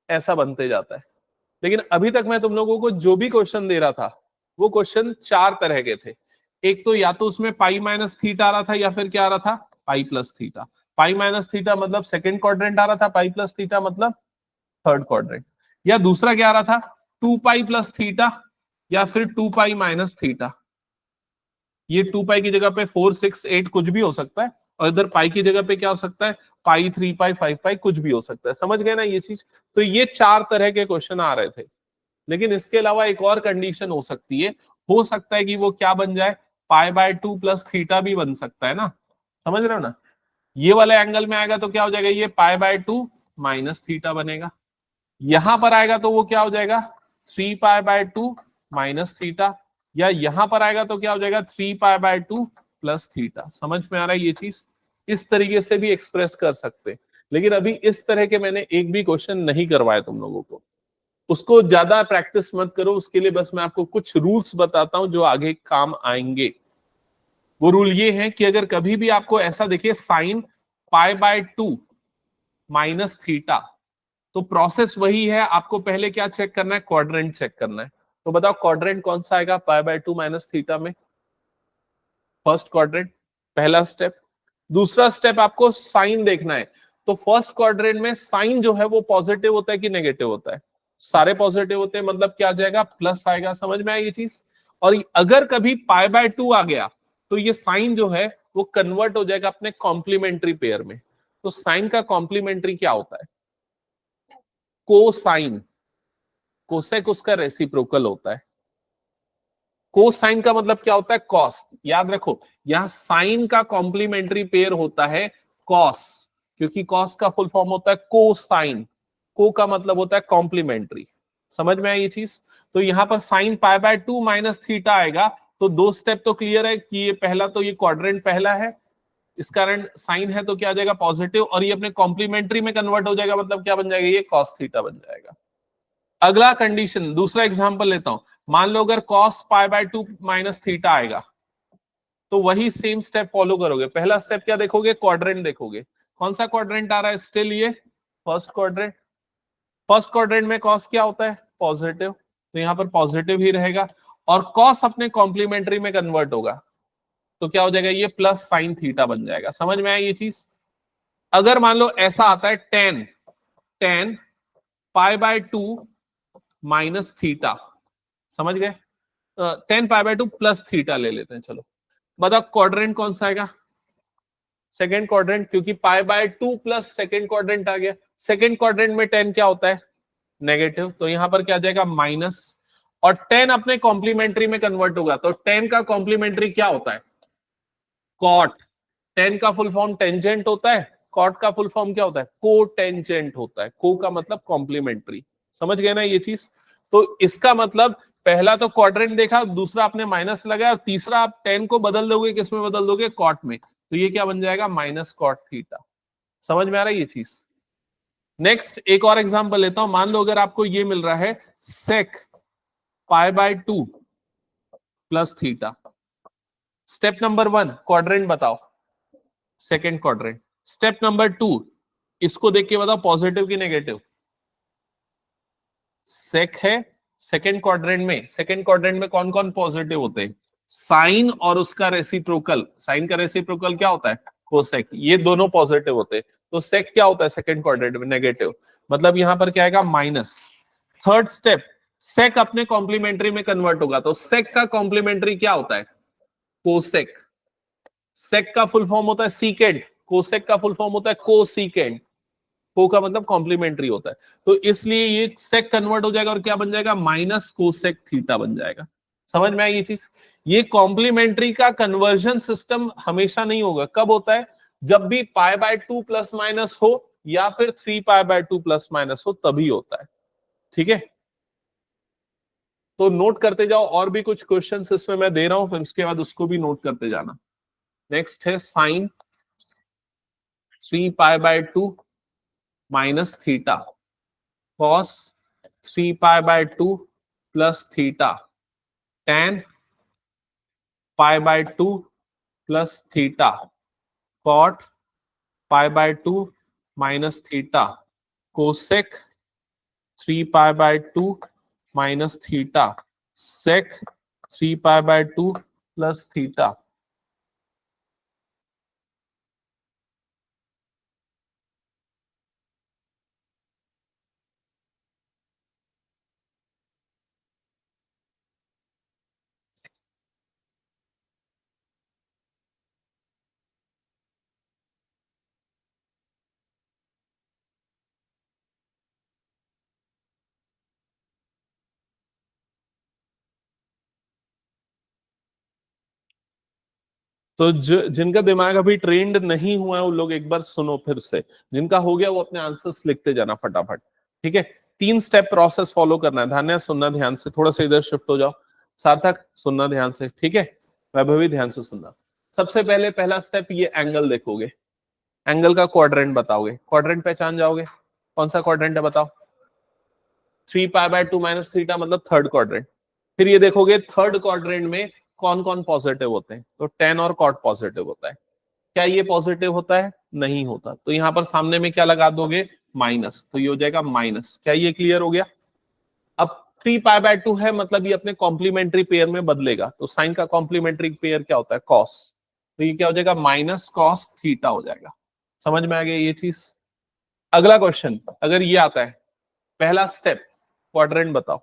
ऐसा बनते जाता है। लेकिन अभी तक मैं तुम लोगों को जो भी क्वेश्चन दे रहा था, वो क्वेश्चन 4 तरह के थे। एक तो या तो उसमें पाई माइनस थीटा आ रहा था, या फिर क्या आ रहा था? Pi plus theta. Pi minus theta मतलब सेकंड क्वाड्रेंट आ रहा था, पाई प्लस थीटा मतलब थर्ड क्वाड्रेंट। या दूसरा क्या आ रहा था? 2 पाई प्लस थीटा, या फिर 2 पाई माइनस थीटा। ये 2 पाई की जगह पे 4 6 8 कुछ भी हो सकता है, और इधर पाई की जगह पे क्या हो सकता है? पाई 3 पाई 5 पाई कुछ भी हो सकता है। समझ गए ना ये चीज? तो ये 4 तरह के क्वेश्चन आ रहे थे। लेकिन इसके अलावा एक और कंडीशन हो सकती है, हो सकता है कि वो क्या बन जाए? पाई बाय 2 प्लस थीटा भी बन सकता है ना। समझ रहे हो ना? ये वाले एंगल में आएगा तो क्या हो जाएगा? ये पाई बाय 2 माइनस थीटा बनेगा। यहां पर आएगा तो वो क्या हो जाएगा? 3 पाई बाय 2 माइनस थीटा। या यहां पर आएगा तो क्या हो जाएगा 3π/2 प्लस थीटा। समझ में आ रहा है ये चीज? इस तरीके से भी एक्सप्रेस कर सकते, लेकिन अभी इस तरह के मैंने एक भी क्वेश्चन नहीं करवाए तुम लोगों को, उसको ज्यादा प्रैक्टिस मत करो। उसके लिए बस मैं आपको कुछ रूल्स बताता हूं जो आगे काम आएंगे। वो रूल ये है कि अगर कभी भी आपको ऐसा देखिए साइन π/2 माइनस थीटा, तो प्रोसेस वही है, आपको पहले क्या चेक करना है? क्वाड्रेंट चेक करना है। तो बताओ क्वाड्रेंट कौन सा आएगा π/2 माइनस थीटा में? फर्स्ट क्वाड्रेंट, पहला स्टेप। दूसरा स्टेप आपको साइन देखना है। तो फर्स्ट क्वाड्रेंट में साइन जो है वो पॉजिटिव होता है कि नेगेटिव होता है? सारे पॉजिटिव होते हैं, मतलब क्या आ जाएगा? प्लस आएगा। समझ में आई ये चीज? और अगर कभी π/2 आ गया तो ये साइन जो है वो कन्वर्ट हो जाएगा अपने कॉम्प्लीमेंट्री पेयर में। तो साइन का कॉम्प्लीमेंट्री क्या होता है? कोसाइन। कोसेक उसका रेसिप्रोकल होता है। कोसाइन का मतलब क्या होता है? कॉस। याद रखो, यहां साइन का कॉम्प्लीमेंट्री पेयर होता है कॉस, क्योंकि कॉस का फुल फॉर्म होता है कोसाइन। को का मतलब होता है कॉम्प्लीमेंट्री। समझ में आई ये चीज? तो यहां पर साइन π/2 माइनस थीटा आएगा, तो दो स्टेप तो क्लियर है कि ये पहला, तो ये क्वाड्रेंट पहला है, इस कारण साइन है तो क्या आ जाएगा? पॉजिटिव, और ये अपने कॉम्प्लीमेंट्री में कन्वर्ट हो जाएगा, मतलब क्या बन जाएगा? ये कॉस थीटा बन जाएगा। अगला कंडीशन, दूसरा एग्जांपल लेता हूं। मान लो अगर cos π/2 माइनस थीटा आएगा, तो वही सेम स्टेप फॉलो करोगे। पहला स्टेप क्या देखोगे? क्वाड्रेंट देखोगे। कौन सा क्वाड्रेंट आ रहा है? स्टिल ये फर्स्ट क्वाड्रेंट। फर्स्ट क्वाड्रेंट में cos क्या होता है? पॉजिटिव, तो यहां पर पॉजिटिव ही रहेगा, और cos अपने कॉम्प्लीमेंट्री में कन्वर्ट होगा, तो क्या हो जाएगा? ये प्लस साइन थीटा बन जाएगा। समझ में आई ये चीज? अगर मान लो ऐसा आता है tan π/2 माइनस थीटा, समझ गए? tan π/2 प्लस थीटा ले लेते हैं। चलो बताओ क्वाड्रेंट कौन सा आएगा? सेकेंड क्वाड्रेंट, क्योंकि π/2 प्लस सेकेंड क्वाड्रेंट आ गया। सेकेंड क्वाड्रेंट में tan क्या होता है? नेगेटिव, तो यहां पर क्या आ जाएगा? माइनस, और tan अपने कॉम्प्लीमेंट्री में कन्वर्ट होगा, तो tan का कॉम्प्लीमेंट्री क्या होता है? कॉट। tan का फुल फॉर्म टेंजेंट होता है, कॉट का फुल फॉर्म क्या होता है? को टेंजेंट होता है। को का मतलब कॉम्प्लीमेंट्री। समझ गए ना ये चीज? तो इसका मतलब पहला तो क्वाड्रेंट देखा, दूसरा आपने माइनस लगाया, और तीसरा आप tan को बदल दोगे, किस में बदल दोगे? कॉट में। तो ये क्या बन जाएगा? Minus cot theta. समझ में आ रहा है ये चीज? नेक्स्ट एक और एग्जांपल लेता हूं। मान लो अगर आपको ये मिल रहा है sec π/2 plus theta. Step number 1 quadrant बताओ, सेकेंड क्वाड्रेंट। स्टेप नंबर 2, इसको देख के बताओ पॉजिटिव की नेगेटिव? सेक है सेकेंड क्वाड्रेंट में। सेकेंड क्वाड्रेंट में कौन कौन पॉजिटिव होते हैं? साइन और उसका रेसिप्रोकल। साइन का रेसिप्रोकल क्या होता है? कोसेक। ये दोनों पॉजिटिव होते हैं, तो सेक क्या होता है सेकेंड क्वाड्रेंट में? नेगेटिव, मतलब यहां पर क्या आएगा? माइनस। थर्ड स्टेप, सेक अपने कॉम्प्लीमेंट्री में कन्वर्ट होगा, तो सेक का कॉम्प्लीमेंट्री क्या होता है? कोसेक। सेक का फुल फॉर्म होता है सीकेंड, कोसेक का फुल फॉर्म होता है कोसीकेंड। को का मतलब कॉम्प्लीमेंट्री होता है, तो इसलिए ये सेक कन्वर्ट हो जाएगा और क्या बन जाएगा? माइनस कोसेक थीटा बन जाएगा। समझ में आई ये चीज? ये कॉम्प्लीमेंट्री का कन्वर्जन सिस्टम हमेशा नहीं होगा। कब होता है? जब भी π/2 प्लस माइनस हो, या फिर 3π/2 प्लस माइनस हो, तभी होता है। ठीक है, तो नोट करते जाओ। और भी कुछ क्वेश्चंस इसमें मैं दे रहा हूं, फिर उसके बाद उसको भी नोट करते जाना। नेक्स्ट है sine 3π/2 minus theta, cos 3π/2 plus theta, tan π/2 plus theta, cot π/2 minus theta, cosec 3π/2 minus theta, sec 3π/2 plus theta. तो जिनका दिमाग अभी ट्रेंड नहीं हुआ है, वो लोग एक बार सुनो फिर से। जिनका हो गया वो अपने आंसर्स लिखते जाना फटाफट। ठीक है, 3 स्टेप प्रोसेस फॉलो करना है। ध्यान सुनना ध्यान से, थोड़ा सा इधर शिफ्ट हो जाओ। सार्थक सुनना ध्यान से, ठीक है, वैभवी ध्यान से सुनना। सबसे पहले पहला स्टेप, ये एंगल देखोगे, एंगल का क्वाड्रेंट बताओगे, क्वाड्रेंट पहचान जाओगे, कौन सा क्वाड्रेंट है बताओ, 3π/2 माइनस थीटा मतलब थर्ड क्वाड्रेंट। फिर ये देखोगे थर्ड क्वाड्रेंट में कौन कौन पॉजिटिव होते हैं, तो tan और cot पॉजिटिव होता है। क्या ये पॉजिटिव होता है? नहीं होता, तो यहां पर सामने में क्या लगा दोगे, माइनस, तो ये हो जाएगा माइनस। क्या ये क्लियर हो गया? अब 3π/2 है मतलब ये अपने कॉम्प्लीमेंट्री पेयर में बदलेगा, तो साइन का कॉम्प्लीमेंट्री पेयर क्या होता है, कॉस, तो ये क्या हो जाएगा, माइनस कॉस थीटा हो जाएगा। समझ में आ गया ये चीज? अगला क्वेश्चन अगर ये आता है, पहला स्टेप क्वाड्रेंट बताओ,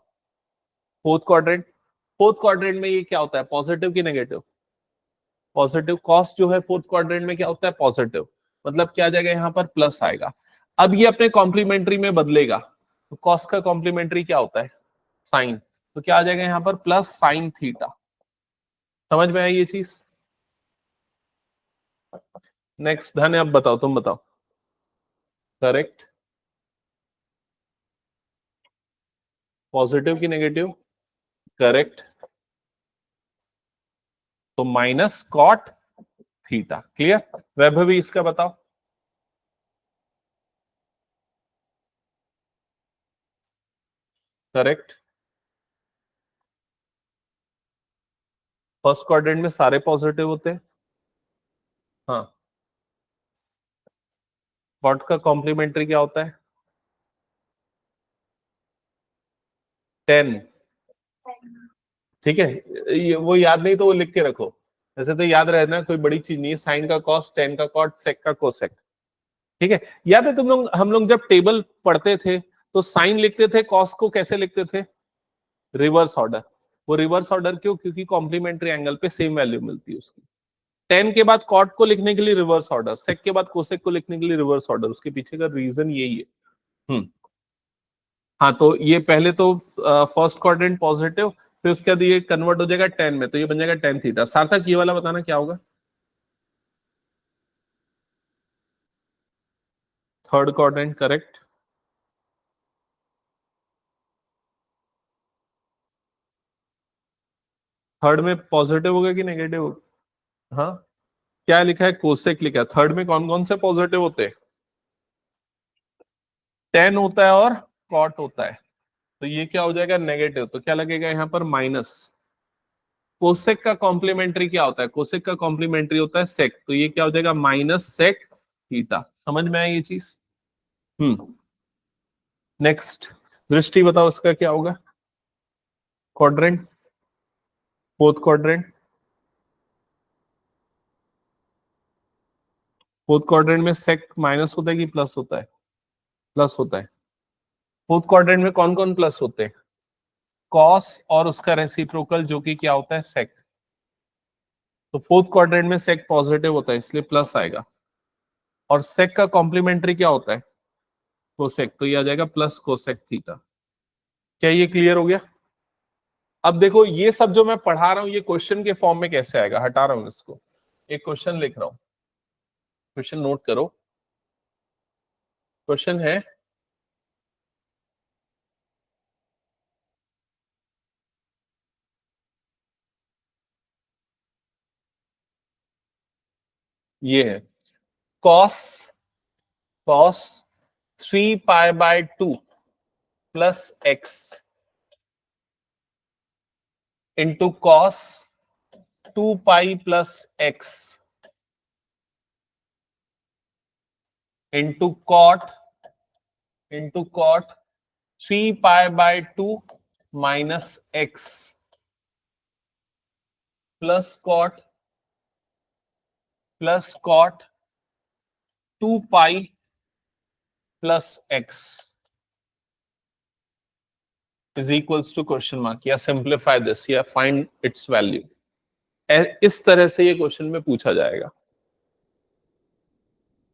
फोर्थ क्वाड्रेंट, फोर्थ क्वाड्रेंट में ये क्या होता है, पॉजिटिव की नेगेटिव, पॉजिटिव, कॉस जो है फोर्थ क्वाड्रेंट में क्या होता है, पॉजिटिव, मतलब क्या आ जाएगा यहाँ पर प्लस आएगा। अब ये अपने कॉम्प्लीमेंट्री में बदलेगा, तो कॉस का कॉम्प्लीमेंट्री क्या होता है, साइन, तो क्या आ जाएगा यहाँ पर प्लस साइन थीटा। समझ में आई ये चीज? नेक्स्ट धन, अब बताओ, तुम बताओ, करेक्ट, पॉजिटिव की नेगेटिव, करेक्ट, तो minus cot theta, clear. Vaibhavi इसका बताओ, करेक्ट, फर्स्ट क्वाड्रेंट में सारे पॉजिटिव होते हैं, हाँ, कॉट का कॉम्प्लीमेंट्री क्या होता है, 10, ठीक है, ये वो याद नहीं तो वो लिख के रखो, वैसे तो याद रहना कोई बड़ी चीज नहीं है, साइन का कॉस, टेन का कॉट, सेक का कोसेक, ठीक है। याद है तुम लोग, हम लोग जब टेबल पढ़ते थे तो साइन लिखते थे, कॉस को कैसे लिखते थे, रिवर्स ऑर्डर। वो रिवर्स ऑर्डर क्यों, क्योंकि कॉम्प्लीमेंट्री एंगल पे सेम वैल्यू मिलती है उसकी। टेन के बाद कॉट को लिखने के लिए रिवर्स ऑर्डर, सेक के बाद कोसेक को लिखने के लिए रिवर्स ऑर्डर, उसके पीछे का रीजन यही है। हाँ, तो ये पहले तो फर्स्ट क्वाड्रेंट पॉजिटिव, फिर उसके बाद ये कन्वर्ट हो जाएगा 10 में, तो ये बन जाएगा tan थीटा। सार्थक ये वाला बताना क्या होगा, थर्ड क्वाड्रेंट, करेक्ट, थर्ड में पॉजिटिव होगा कि नेगेटिव होगा, हाँ, क्या लिखा है, कोसेक लिखा है, थर्ड में कौन कौन से पॉजिटिव होते हैं, tan होता है और cot होता है, तो ये क्या हो जाएगा, नेगेटिव, तो क्या लगेगा यहाँ पर माइनस। कोसेक का कॉम्प्लीमेंट्री क्या होता है, कोसेक का कॉम्प्लीमेंट्री होता है सेक, तो ये क्या हो जाएगा, माइनस सेक थीटा। समझ में आई ये चीज? नेक्स्ट, दृष्टि बताओ इसका क्या होगा, quadrant, fourth quadrant, fourth quadrant में सेक माइनस होता है कि प्लस होता है, प्लस होता है। फोर्थ क्वाड्रेंट में कौन कौन प्लस होते हैं, कॉस और उसका रेसिप्रोकल जो कि क्या होता है, सेक, तो फोर्थ क्वाड्रेंट में सेक पॉजिटिव होता है इसलिए प्लस आएगा, और सेक का कॉम्प्लीमेंट्री क्या होता है, कोसेक, तो ये आ जाएगा प्लस कोसेक थीटा। क्या ये क्लियर हो गया? अब देखो ये सब जो मैं पढ़ा रहा हूं ये क्वेश्चन के फॉर्म में कैसे आएगा, हटा रहा हूं इसको, एक क्वेश्चन लिख रहा हूं, क्वेश्चन नोट करो। क्वेश्चन है, ये है cos, cos 3π/2 plus x into cos 2π plus x into cot 3π/2 minus x plus cot 2π plus x is equals to question mark, या सिंप्लीफाई दिस या फाइंड इट्स वैल्यू। इस तरह से ये क्वेश्चन में पूछा जाएगा,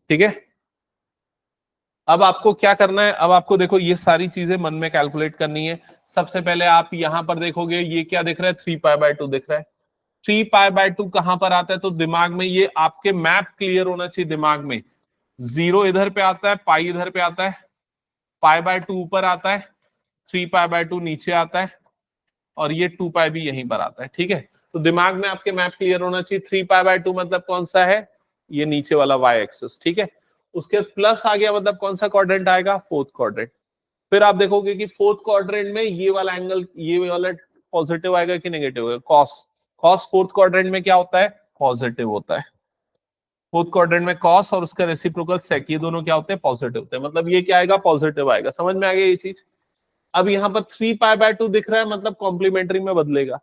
ठीक है। अब आपको क्या करना है, अब आपको देखो ये सारी चीजें मन में कैलकुलेट करनी है। सबसे पहले आप यहां पर देखोगे ये क्या दिख रहा है, 3π/2 दिख रहा है। 3π/2 कहां पर आता है, तो दिमाग में ये आपके मैप क्लियर होना चाहिए दिमाग में। 0 इधर पे आता है, पाई इधर पे आता है, π/2 ऊपर आता है, 3π/2 नीचे आता है, और ये 2 पाई भी यहीं पर आता है, ठीक है। तो दिमाग में आपके मैप क्लियर होना चाहिए। 3 पाई बाय 2 मतलब कौन सा है, ये नीचे वाला y एक्सिस, ठीक है। उसके बाद प्लस आ गया मतलब कौन सा क्वाड्रेंट आएगा, फोर्थ क्वाड्रेंट। फिर आप देखोगे कि फोर्थ क्वाड्रेंट में ये वाला एंगल, ये वाला पॉजिटिव आएगा कि नेगेटिव आएगा, कॉस। कॉस फोर्थ क्वाड्रेंट में क्या होता है, पॉजिटिव होता है। फोर्थ क्वाड्रेंट में कॉस और उसका रेसिप्रोकल सेक, ये दोनों क्या होते हैं, पॉजिटिव होते हैं। मतलब ये क्या आएगा, पॉजिटिव आएगा। समझ में आ गया ये चीज। अब यहाँ पर 3 पाई बाय 2 दिख रहा है, मतलब कॉम्प्लीमेंट्री में बदलेगा।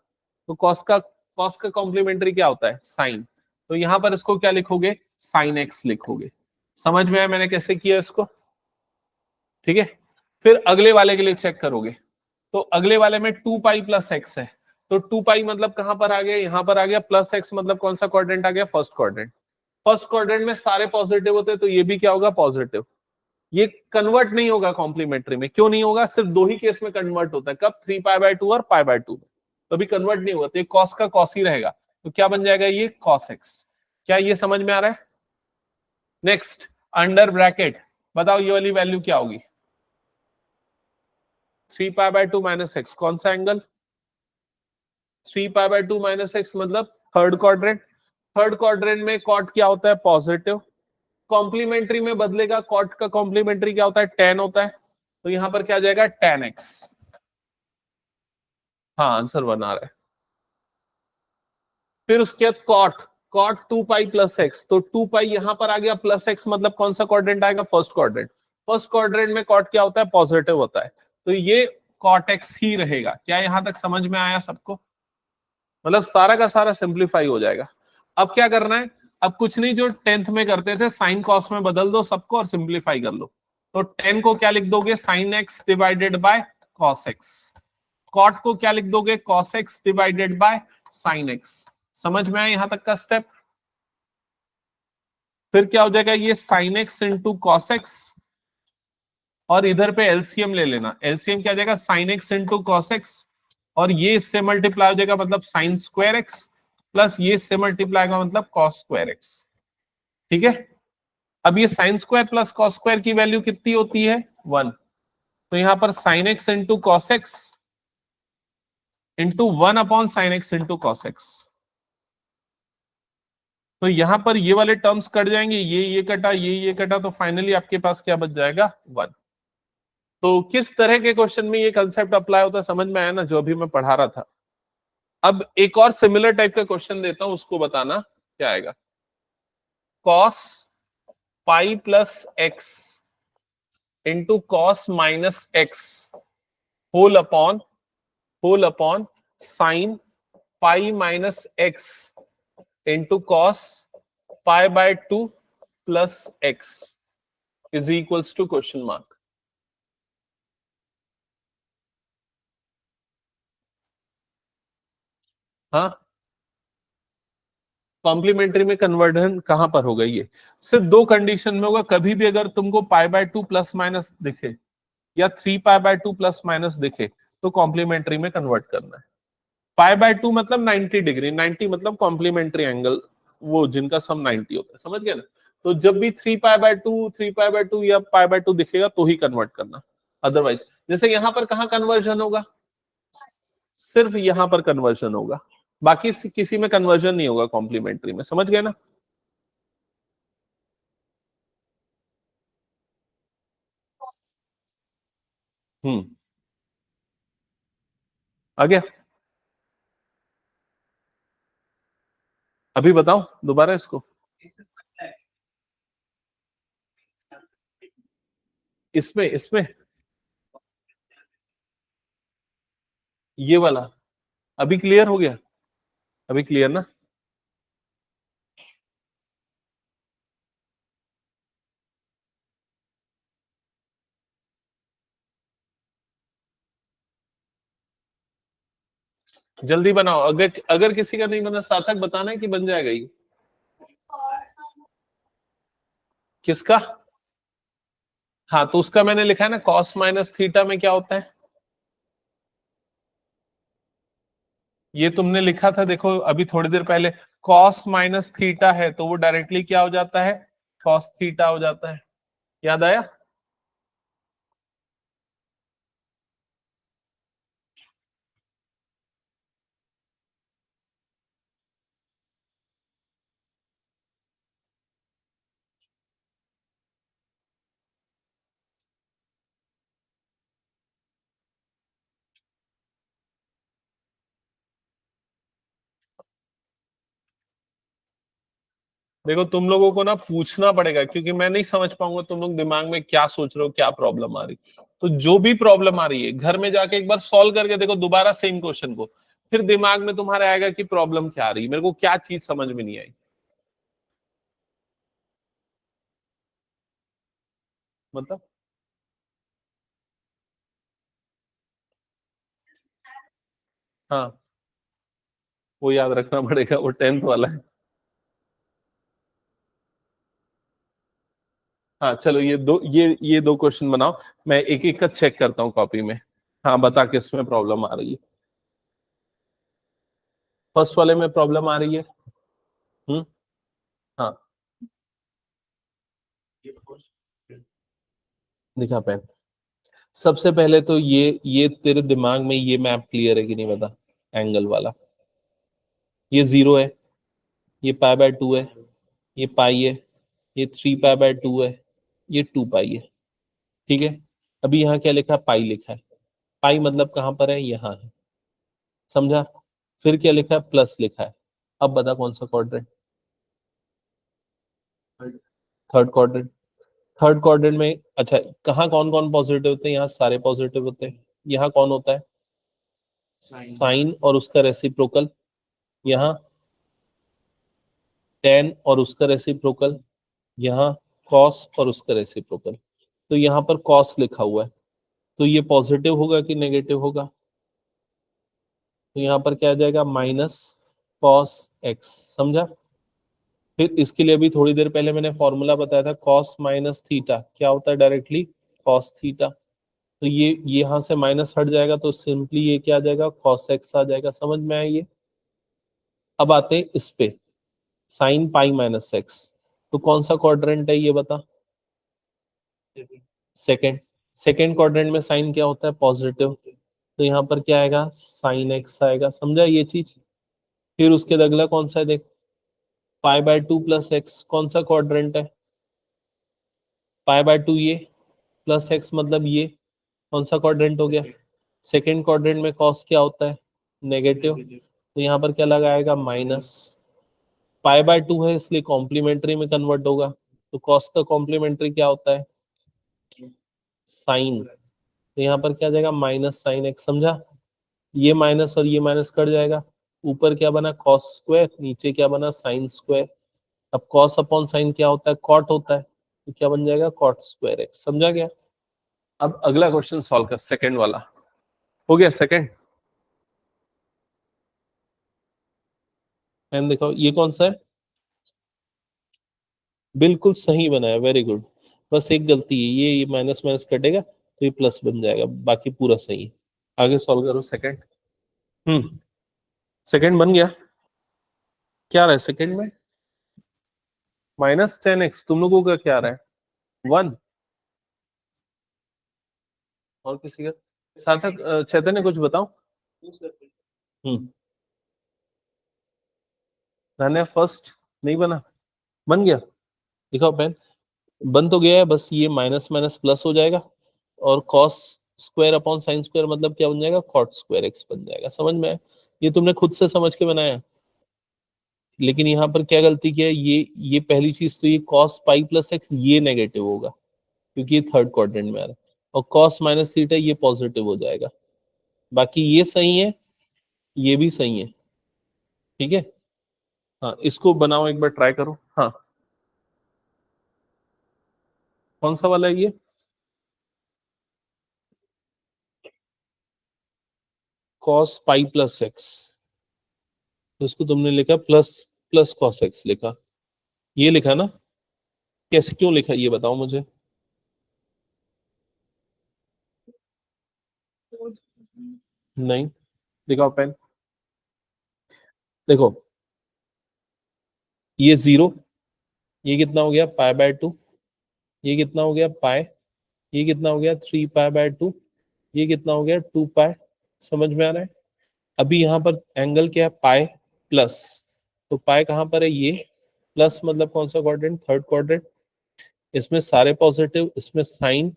तो कॉस का कॉम्प्लीमेंट्री क्या होता है, साइन। तो यहां पर इसको क्या लिखोगे, साइन एक्स लिखोगे। समझ में आया मैंने कैसे किया इसको, ठीक है। फिर अगले वाले के लिए चेक करोगे, तो अगले वाले में 2 पाई प्लस एक्स है। तो 2 पाई मतलब कहां पर आ गया, यहां पर आ गया। प्लस एक्स मतलब कौन सा क्वाड्रेंट आ गया, फर्स्ट क्वाड्रेंट। फर्स्ट क्वाड्रेंट में सारे पॉजिटिव होते हैं, तो ये भी क्या होगा, पॉजिटिव। ये कन्वर्ट नहीं होगा कॉम्प्लीमेंट्री में, क्यों नहीं होगा, सिर्फ दो ही केस में कन्वर्ट होता है, कब, 3 पाई बाय 2 और पाई बाय 2 में। कभी कन्वर्ट नहीं हुआ, तो ये कॉस का कॉस ही रहेगा। तो क्या बन जाएगा, ये कॉस एक्स। क्या ये समझ में आ रहा है। नेक्स्ट, अंडर ब्रैकेट, बताओ ये वाली वैल्यू क्या होगी, 3 पाई बाय 2 माइनस एक्स, कौन सा angle, 3 pi by 2 minus x मतलब थर्ड क्वाड्रेंट। थर्ड क्वाड्रेंट में कॉट क्या होता है, पॉजिटिव। कॉम्प्लीमेंट्री में बदलेगा, कॉट का कॉम्प्लीमेंट्री क्या होता है, टेन होता है। तो यहां पर क्या आ जाएगा, टेन एक्स। हाँ, आंसर बना रहा है। फिर उसके बाद cot, cot 2 pi plus x. तो 2 पाई यहां पर आ गया, प्लस एक्स मतलब कौन सा क्वाड्रेंट आएगा, फर्स्ट क्वाड्रेंट। फर्स्ट क्वाड्रेंट में कॉट क्या होता है, पॉजिटिव होता है। तो ये कॉट एक्स ही रहेगा। क्या यहां तक समझ में आया सबको, मतलब सारा का सारा सिंप्लीफाई हो जाएगा। अब क्या करना है, अब कुछ नहीं, जो 10th में करते थे, साइन कॉस में बदल दो सबको और सिंप्लीफाई कर लो। तो 10 को क्या लिख दोगे, sine x divided by cos x. Cot को क्या लिख दोगे, cos x divided by sine x. समझ में आया यहां तक का स्टेप। फिर क्या हो जाएगा, ये sine x into cos x, और इधर पे एलसीएम ले लेना। एलसीएम क्या जाएगा, sine x into cos x, और ये इससे मल्टीप्लाई हो जाएगा मतलब साइन स्क्वायर एक्स, प्लस ये इससे मल्टीप्लाई होगा मतलब कॉस स्क्वायर एक्स, ठीक है। अब ये sine square plus cos square की वैल्यू कितनी होती है, 1। तो यहां पर sine x into cos x into 1 upon sine x into cos x. तो यहां पर ये वाले टर्म्स कट जाएंगे, ये कटा, ये कटा, तो फाइनली आपके पास क्या बच जाएगा, 1। तो किस तरह के क्वेश्चन में ये कंसेप्ट अप्लाई होता है, समझ में आया ना, जो अभी मैं पढ़ा रहा था। अब एक और सिमिलर टाइप का क्वेश्चन देता हूं, उसको बताना क्या आएगा। Cos pi plus x into cos minus x whole upon sine pi minus x into cos pi by 2 plus x is equals to question mark. हाँ, कॉम्प्लीमेंट्री में कन्वर्जन कहां पर होगा, ये सिर्फ दो कंडीशन में होगा। कभी भी अगर तुमको पाई बाय 2 प्लस माइनस दिखे या 3 पाई बाय 2 प्लस माइनस दिखे, तो कॉम्प्लीमेंट्री में कन्वर्ट करना है। पाई बाय 2 मतलब 90 डिग्री, 90 मतलब कॉम्प्लीमेंट्री एंगल, वो जिनका सम 90 होता है, समझ गए ना। तो जब भी 3 पाई बाय 2, 3 पाई बाय 2 या पाई बाय 2 दिखेगा तो ही कन्वर्ट करना। अदरवाइज, जैसे यहां पर कहां कन्वर्जन होगा, सिर्फ यहां पर कन्वर्जन होगा, बाकी किसी में कन्वर्जन नहीं होगा कॉम्प्लीमेंट्री में, समझ गए ना। हम्म, आ गया। अभी बताओ दोबारा इसको, इसमें इसमें ये वाला अभी क्लियर हो गया, अभी क्लियर ना। जल्दी बनाओ, अगर अगर किसी का नहीं बना, सार्थक बताना है कि बन जाएगा ये। किसका, हाँ, तो उसका मैंने लिखा है ना, कॉस माइनस थीटा में क्या होता है, ये तुमने लिखा था, देखो अभी थोड़ी देर पहले। कॉस माइनस थीटा है तो वो डायरेक्टली क्या हो जाता है, कॉस थीटा हो जाता है। याद आया। देखो तुम लोगों को ना पूछना पड़ेगा, क्योंकि मैं नहीं समझ पाऊंगा तुम लोग दिमाग में क्या सोच रहे हो, क्या प्रॉब्लम आ रही। तो जो भी प्रॉब्लम आ रही है घर में जाके एक बार सॉल्व करके देखो, दोबारा सेम क्वेश्चन को, फिर दिमाग में तुम्हारे आएगा कि प्रॉब्लम क्या आ रही है, मेरे को क्या चीज समझ में नहीं आई। मतलब हाँ, वो याद रखना पड़ेगा, वो 10th वाला है। हाँ चलो, ये दो क्वेश्चन बनाओ, मैं एक एक का चेक करता हूँ कॉपी में। हाँ बता किस में प्रॉब्लम आ रही है। फर्स्ट वाले में प्रॉब्लम आ रही है। हम्म। हाँ, दिखा पेन। सबसे पहले तो ये तेरे दिमाग में ये मैप क्लियर है कि नहीं बता। एंगल वाला, ये 0 है, ये पाई/2 है, ये पाई है, ये 3 पाई/2 है, ये 2 पाई है। ठीक है। अभी यहाँ क्या लिखा है, पाई लिखा है। पाई मतलब कहाँ पर है, यहाँ है। समझा। फिर क्या लिखा है, प्लस लिखा है। अब बता कौन सा quadrant. Third quadrant. Third quadrant में अच्छा, कहाँ कौन कौन पॉजिटिव होते हैं, यहाँ सारे पॉजिटिव होते हैं। यहाँ कौन होता है, साइन और उसका रेसिप्रोकल। यहाँ टेन और उसका रेसिप्रोकल। यहाँ कॉस और उसका रेसिप्रोकल। तो यहाँ पर कॉस लिखा हुआ है, तो ये पॉजिटिव होगा कि नेगेटिव होगा। तो यहाँ पर क्या आ जाएगा, माइनस कॉस एक्स। समझा। फिर इसके लिए अभी थोड़ी देर पहले मैंने फॉर्मूला बताया था, कॉस माइनस थीटा क्या होता है, डायरेक्टली कॉस थीटा। तो ये यहाँ से माइनस हट जाएगा, तो सिंपली ये क्या आ जाएगा, कॉस एक्स आ जाएगा। समझ में आया ये। अब आते हैं इस पे, साइन पाई माइनस एक्स। तो कौन सा क्वाड्रेंट है ये बता। सेकेंड। सेकेंड क्वाड्रेंट में साइन क्या होता है, पॉजिटिव। तो यहाँ पर क्या आएगा, साइन एक्स आएगा। समझा ये चीज। फिर उसके बाद अगला कौन सा है देख, पाई/2 प्लस एक्स। कौन सा क्वाड्रेंट है, पाई/2 ये, प्लस एक्स मतलब ये। कौन सा क्वाड्रेंट हो गया, सेकेंड क्वाड्रेंट में कॉस क्या होता है, नेगेटिव। तो यहाँ पर क्या लगाएगा, माइनस। पाई/2 है इसलिए कॉम्प्लीमेंट्री में कन्वर्ट होगा। तो कॉस का कॉम्प्लीमेंट्री क्या होता है, साइन। तो यहाँ पर क्या आ जाएगा, माइनस साइन एक्स। समझा। ये माइनस और ये माइनस कट जाएगा। ऊपर क्या बना, कॉस स्क्वायर, नीचे क्या बना, साइन स्क्वायर। अब कॉस अपॉन साइन क्या होता है, कॉट होता है। तो क्या बन जाएगा, कॉट स्क्वायर एक्स। समझा गया। अब अगला क्वेश्चन सॉल्व कर, सेकंड वाला। हो गया सेकंड। एंड देखो ये कौन सा है, बिल्कुल सही बनाया, वेरी गुड। बस एक गलती है, ये माइनस माइनस कटेगा तो ये प्लस बन जाएगा, बाकी पूरा सही है। आगे सॉल्व करो सेकंड। हम्म। सेकंड बन गया। क्या रहा है सेकंड में, -10x। तुम लोगों का क्या रहा है, 1। और किसी का, सार्थक चैतन्य कुछ बताओ। हम्म। धन्य फर्स्ट नहीं बना, बन गया। दिखाओ पेन। बन तो गया है, बस ये माइनस माइनस प्लस हो जाएगा, और cos square upon sine square मतलब क्या बन जाएगा, कॉट स्क्वायर एक्स बन जाएगा। समझ में आया? ये तुमने खुद से समझ के बनाया। लेकिन यहाँ पर क्या गलती किया है, ये पहली चीज तो ये कॉस पाई प्लस एक्स ये नेगेटिव होगा, क्योंकि ये थर्ड क्वाड्रेंट में आ रहा है। और कॉस माइनस थीटा ये पॉजिटिव हो जाएगा। बाकी ये सही है, ये भी सही है। ठीक है। हाँ इसको बनाओ, एक बार ट्राई करो। हाँ, कौन सा वाला है ये, कॉस पाई प्लस एक्स। तो इसको तुमने लिखा प्लस, प्लस कॉस एक्स लिखा, ये लिखा ना। कैसे, क्यों लिखा ये बताओ मुझे। नहीं, दिखाओ पेन। देखो ये 0, ये कितना हो गया, पाई/2। ये कितना हो गया, पाई। ये कितना हो गया, 3 पाई/2। ये कितना हो गया, 2 पाई। समझ में आ रहा है। अभी यहाँ पर एंगल क्या है, पाई प्लस। तो पाई कहाँ पर है, ये। प्लस मतलब कौन सा क्वाड्रेंट, थर्ड क्वाड्रेंट। इसमें सारे पॉजिटिव, इसमें साइन,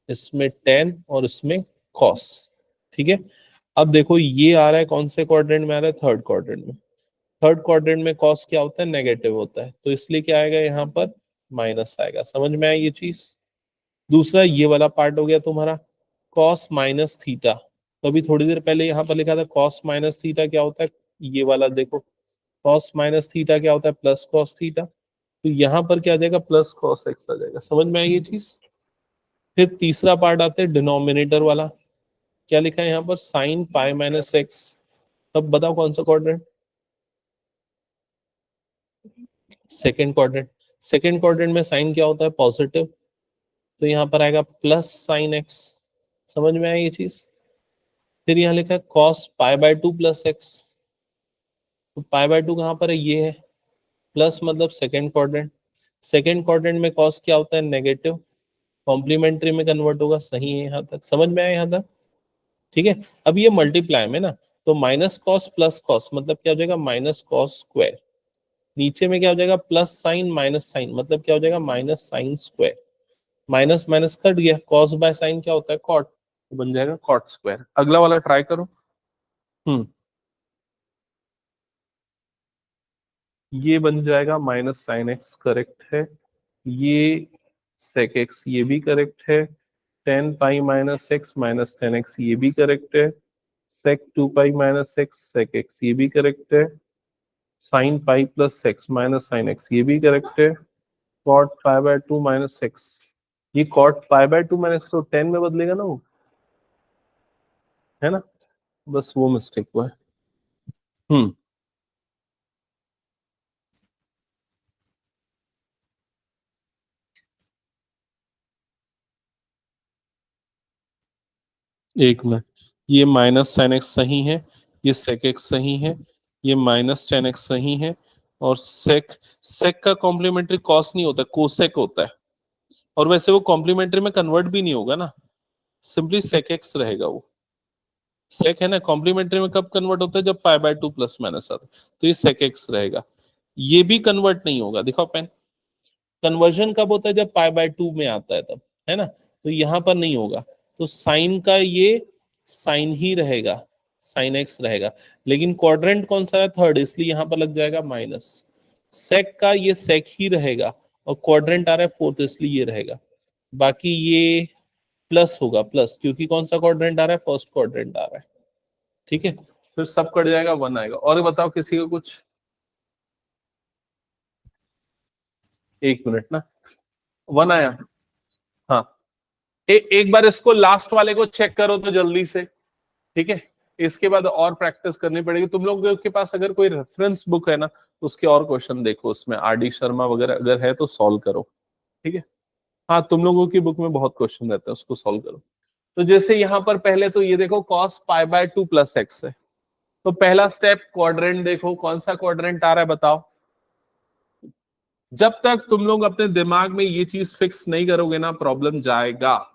इसमें टेन और इसमें कॉस। ठीक है। अब देखो ये आ रहा है कौन से क्वाड्रेंट में आ रहा है, थर्ड क्वाड्रेंट में। थर्ड क्वाड्रेंट में कॉस क्या होता है, नेगेटिव होता है, तो इसलिए क्या आएगा यहाँ पर, माइनस आएगा। समझ में आई ये चीज। दूसरा ये वाला पार्ट हो गया तुम्हारा, कॉस माइनस थीटा। तो अभी थोड़ी देर पहले यहाँ पर लिखा था कॉस माइनस थीटा क्या होता है, ये वाला देखो, कॉस माइनस थीटा क्या होता है, प्लस कॉस थीटा। तो यहाँ पर क्या आ जाएगा, प्लस कॉस एक्स आ जाएगा। समझ में आई ये चीज। फिर तीसरा पार्ट आता है डिनोमिनेटर वाला, क्या लिखा है यहाँ पर, साइन पाई माइनस एक्स। तब बताओ कौन सा quadrant, second quadrant. Second quadrant में साइन क्या होता है, पॉजिटिव, तो यहाँ पर आएगा प्लस साइन एक्स। समझ में आई ये चीज। फिर यहाँ लिखा है cos pi by two plus x, तो पाई बाय टू कहाँ पर है, ये है, प्लस मतलब सेकेंड क्वाड्रेंट। सेकेंड क्वाड्रेंट में कॉस क्या होता है, नेगेटिव, कॉम्प्लीमेंट्री में कन्वर्ट होगा। सही है यहाँ तक, समझ में आया यहाँ तक, ठीक है। अब ये मल्टीप्लाई में ना, तो माइनस कॉस प्लस कॉस मतलब क्या हो जाएगा, माइनस कॉस स्क्वायर। नीचे में क्या हो जाएगा, प्लस साइन माइनस साइन मतलब क्या हो जाएगा, minus sine square. Minus minus cut गया, कॉस बाय साइन क्या होता है, कॉट, तो बन जाएगा कॉट स्क्वायर। अगला वाला ट्राई करो। ये बन जाएगा माइनस साइन एक्स, करेक्ट है। ये सेक एक्स, ये भी करेक्ट है। Tan pi minus x minus tan x, ये भी करेक्ट है। Sec two pi minus x sec x, ये भी करेक्ट है। Sine pi plus x minus sine x, ये भी करेक्ट है। Cot pi by two minus x, ये cot pi by two minus तो टेन में बदलेगा ना वो, है ना, बस वो मिस्टेक हुआ है। हम्म एक मिनट, ये माइनस टेन एक्स सही है, ये सेक एक्स सही है, ये माइनस टेन एक्स सही है, और सेक, सेक का कॉम्प्लीमेंट्री कॉस नहीं होता, कोसेक होता है। और वैसे वो कॉम्प्लीमेंट्री में कन्वर्ट भी नहीं होगा ना, सिंपली सेक एक्स रहेगा वो। सेक है ना, कॉम्प्लीमेंट्री में कब कन्वर्ट होता है, जब पाई बाय टू प्लस माइनस आता है, तो ये सेक एक्स रहेगा। ये भी कन्वर्ट नहीं होगा, दिखाओ पेन। कन्वर्जन कब होता है, जब पाई बाय टू में आता है तब, है ना, तो यहां पर नहीं होगा। तो साइन का ये साइन ही रहेगा, साइन एक्स रहेगा। लेकिन क्वाड्रेंट कौन सा है, थर्ड, इसलिए यहां पर लग जाएगा माइनस। सेक का ये सेक ही रहेगा, और क्वाड्रेंट आ रहा है फोर्थ, इसलिए ये रहेगा। बाकी ये प्लस होगा, प्लस, क्योंकि कौन सा क्वाड्रेंट आ रहा है, फर्स्ट क्वाड्रेंट आ रहा है। ठीक है, फिर सब कट जाएगा, वन आएगा। और बताओ किसी को कुछ, एक मिनट ना, वन आया। हाँ, एक बार इसको लास्ट वाले को चेक करो तो जल्दी से, ठीक है। इसके बाद और प्रैक्टिस करनी पड़ेगी। तुम लोगों के पास अगर कोई रेफरेंस बुक है ना, तो उसके और क्वेश्चन देखो, उसमें आर डी शर्मा वगैरह अगर है तो सॉल्व करो, ठीक है। हाँ, तुम लोगों की बुक में बहुत क्वेश्चन रहते हैं, उसको सॉल्व करो। तो जैसे यहाँ पर पहले तो ये देखो cos pi by two plus x है, तो पहला स्टेप क्वाड्रेंट देखो, कौन सा क्वाड्रेंट आ रहा है बताओ। जब तक तुम लोग अपने दिमाग में ये चीज फिक्स नहीं करोगे ना, प्रॉब्लम जाएगा।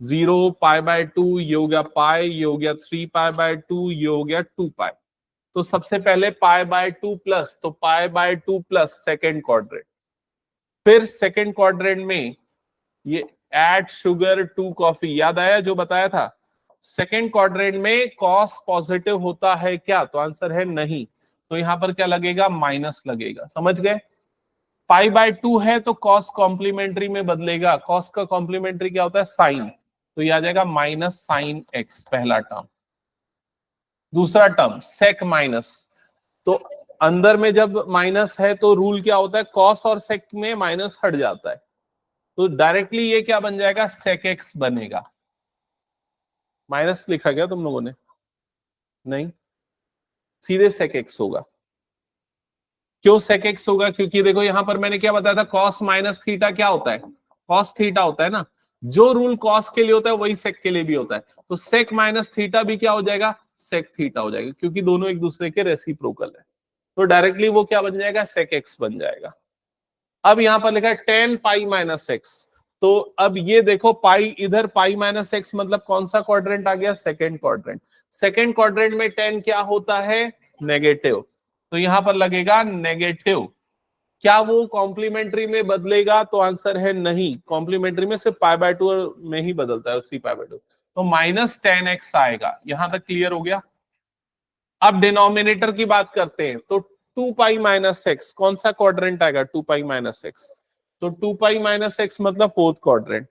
जीरो पाई बाय टू, ये हो गया पाई, ये हो गया थ्री पाई बाय टू, ये हो गया टू पाई। तो सबसे पहले पाई बाय टू प्लस, तो pi by two plus second quadrant. फिर सेकेंड क्वाड्रेंट में ये एड शुगर टू कॉफी, याद आया जो बताया था। सेकेंड क्वाड्रेंट में कॉस पॉजिटिव होता है क्या, तो आंसर है नहीं, तो यहां पर क्या लगेगा, माइनस लगेगा। समझ गए। पाई बाय टू है तो कॉस कॉम्प्लीमेंट्री में बदलेगा, कॉस का कॉम्प्लीमेंट्री क्या होता है, साइन, तो ये आ जाएगा माइनस साइन एक्स, पहला टर्म। दूसरा टर्म सेक माइनस, तो अंदर में जब माइनस है तो रूल क्या होता है, कॉस और सेक में माइनस हट जाता है, तो डायरेक्टली ये क्या बन जाएगा, सेक एक्स बनेगा। माइनस लिखा गया तुम लोगों ने, नहीं, सीधे सेक एक्स होगा। क्यों सेक एक्स होगा, क्योंकि देखो यहां पर मैंने क्या बताया था, कॉस माइनस थीटा क्या होता है, कॉस थीटा होता है ना। जो रूल कॉस के लिए होता है वही सेक के लिए भी होता है, तो सेक माइनस थीटा भी क्या हो जाएगा, सेक थीटा हो जाएगा, क्योंकि दोनों एक दूसरे के रेसिप्रोकल है। तो डायरेक्टली वो क्या बन जाएगा, सेक एक्स बन जाएगा। अब यहां पर लिखा है टेन पाई माइनस एक्स, तो अब ये देखो पाई, इधर पाई माइनस एक्स मतलब कौन सा क्वाड्रेंट आ गया, सेकेंड क्वाड्रेंट। सेकेंड क्वाड्रेंट में टेन क्या होता है, नेगेटिव, तो यहां पर लगेगा नेगेटिव। क्या वो कॉम्प्लीमेंट्री में बदलेगा, तो आंसर है नहीं, कॉम्प्लीमेंट्री में सिर्फ पाई बाय टू में ही बदलता है, थ्री पाई बाय टू, तो माइनस टेन एक्स आएगा। यहां तक क्लियर हो गया। अब डिनोमिनेटर की बात करते हैं, तो टू पाई माइनस एक्स, कौन सा क्वाड्रेंट आएगा टू पाई माइनस एक्स? तो टू पाई माइनस एक्स मतलब फोर्थ क्वाड्रेंट।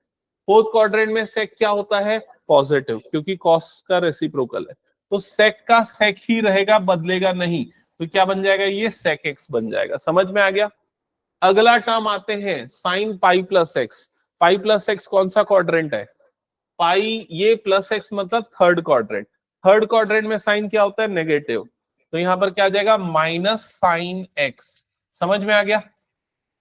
फोर्थ क्वाड्रेंट में सेक क्या होता है? पॉजिटिव, क्योंकि कॉस का रेसिप्रोकल है। तो सेक का सेक ही रहेगा, बदलेगा नहीं। तो क्या बन जाएगा? ये सेक एक्स बन जाएगा। समझ में आ गया? अगला टर्म आते हैं साइन पाई प्लस एक्स। पाई प्लस एक्स कौन सा क्वाड्रेंट है? पाई, ये प्लस एक्स मतलब थर्ड क्वाड्रेंट। थर्ड क्वाड्रेंट में साइन क्या होता है? नेगेटिव। तो यहां पर क्या आ जाएगा? Minus sine x. समझ में आ गया?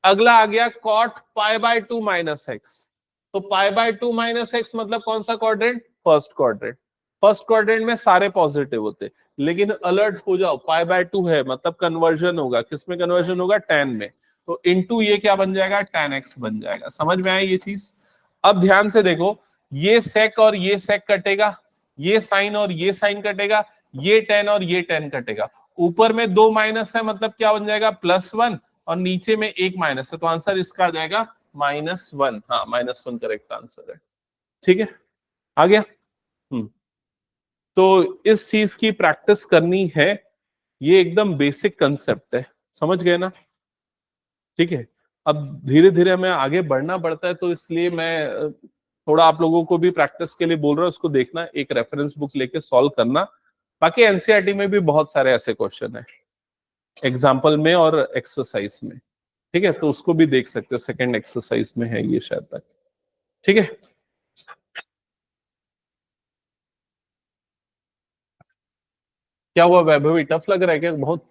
अगला आ गया cot pi by two minus x. तो pi by two minus x मतलब कौन सा quadrant? First quadrant. First quadrant में सारे पॉजिटिव होते, लेकिन अलर्ट हो जाओ, पाई बाय टू है मतलब कन्वर्जन होगा। किसमें कन्वर्जन होगा? टेन में। तो इनटू ये क्या बन जाएगा? टेन एक्स बन जाएगा। समझ में आई ये चीज? अब ध्यान से देखो, ये सेक और ये सेक कटेगा, ये साइन और ये साइन कटेगा, ये टेन और ये टेन कटेगा। ऊपर में दो माइनस है मतलब क्या बन जाएगा? प्लस वन, और नीचे में एक माइनस है, तो आंसर इसका आ जाएगा माइनस वन। हाँ, माइनस वन करेक्ट आंसर है। ठीक है, आ गया? तो इस चीज की प्रैक्टिस करनी है। ये एकदम बेसिक कंसेप्ट है, समझ गए ना? ठीक है, अब धीरे धीरे हमें आगे बढ़ना पड़ता है, तो इसलिए मैं थोड़ा आप लोगों को भी प्रैक्टिस के लिए बोल रहा हूँ। उसको देखना, एक रेफरेंस बुक लेके सॉल्व करना। बाकी एनसीईआरटी में भी बहुत सारे ऐसे क्वेश्चन है एग्जाम्पल में और एक्सरसाइज में। ठीक है, तो उसको भी देख सकते हो, सेकंड एक्सरसाइज में है ये शायद तक। ठीक है, क्या हुआ वैभवी, टफ लग रहा है क्या? बहुत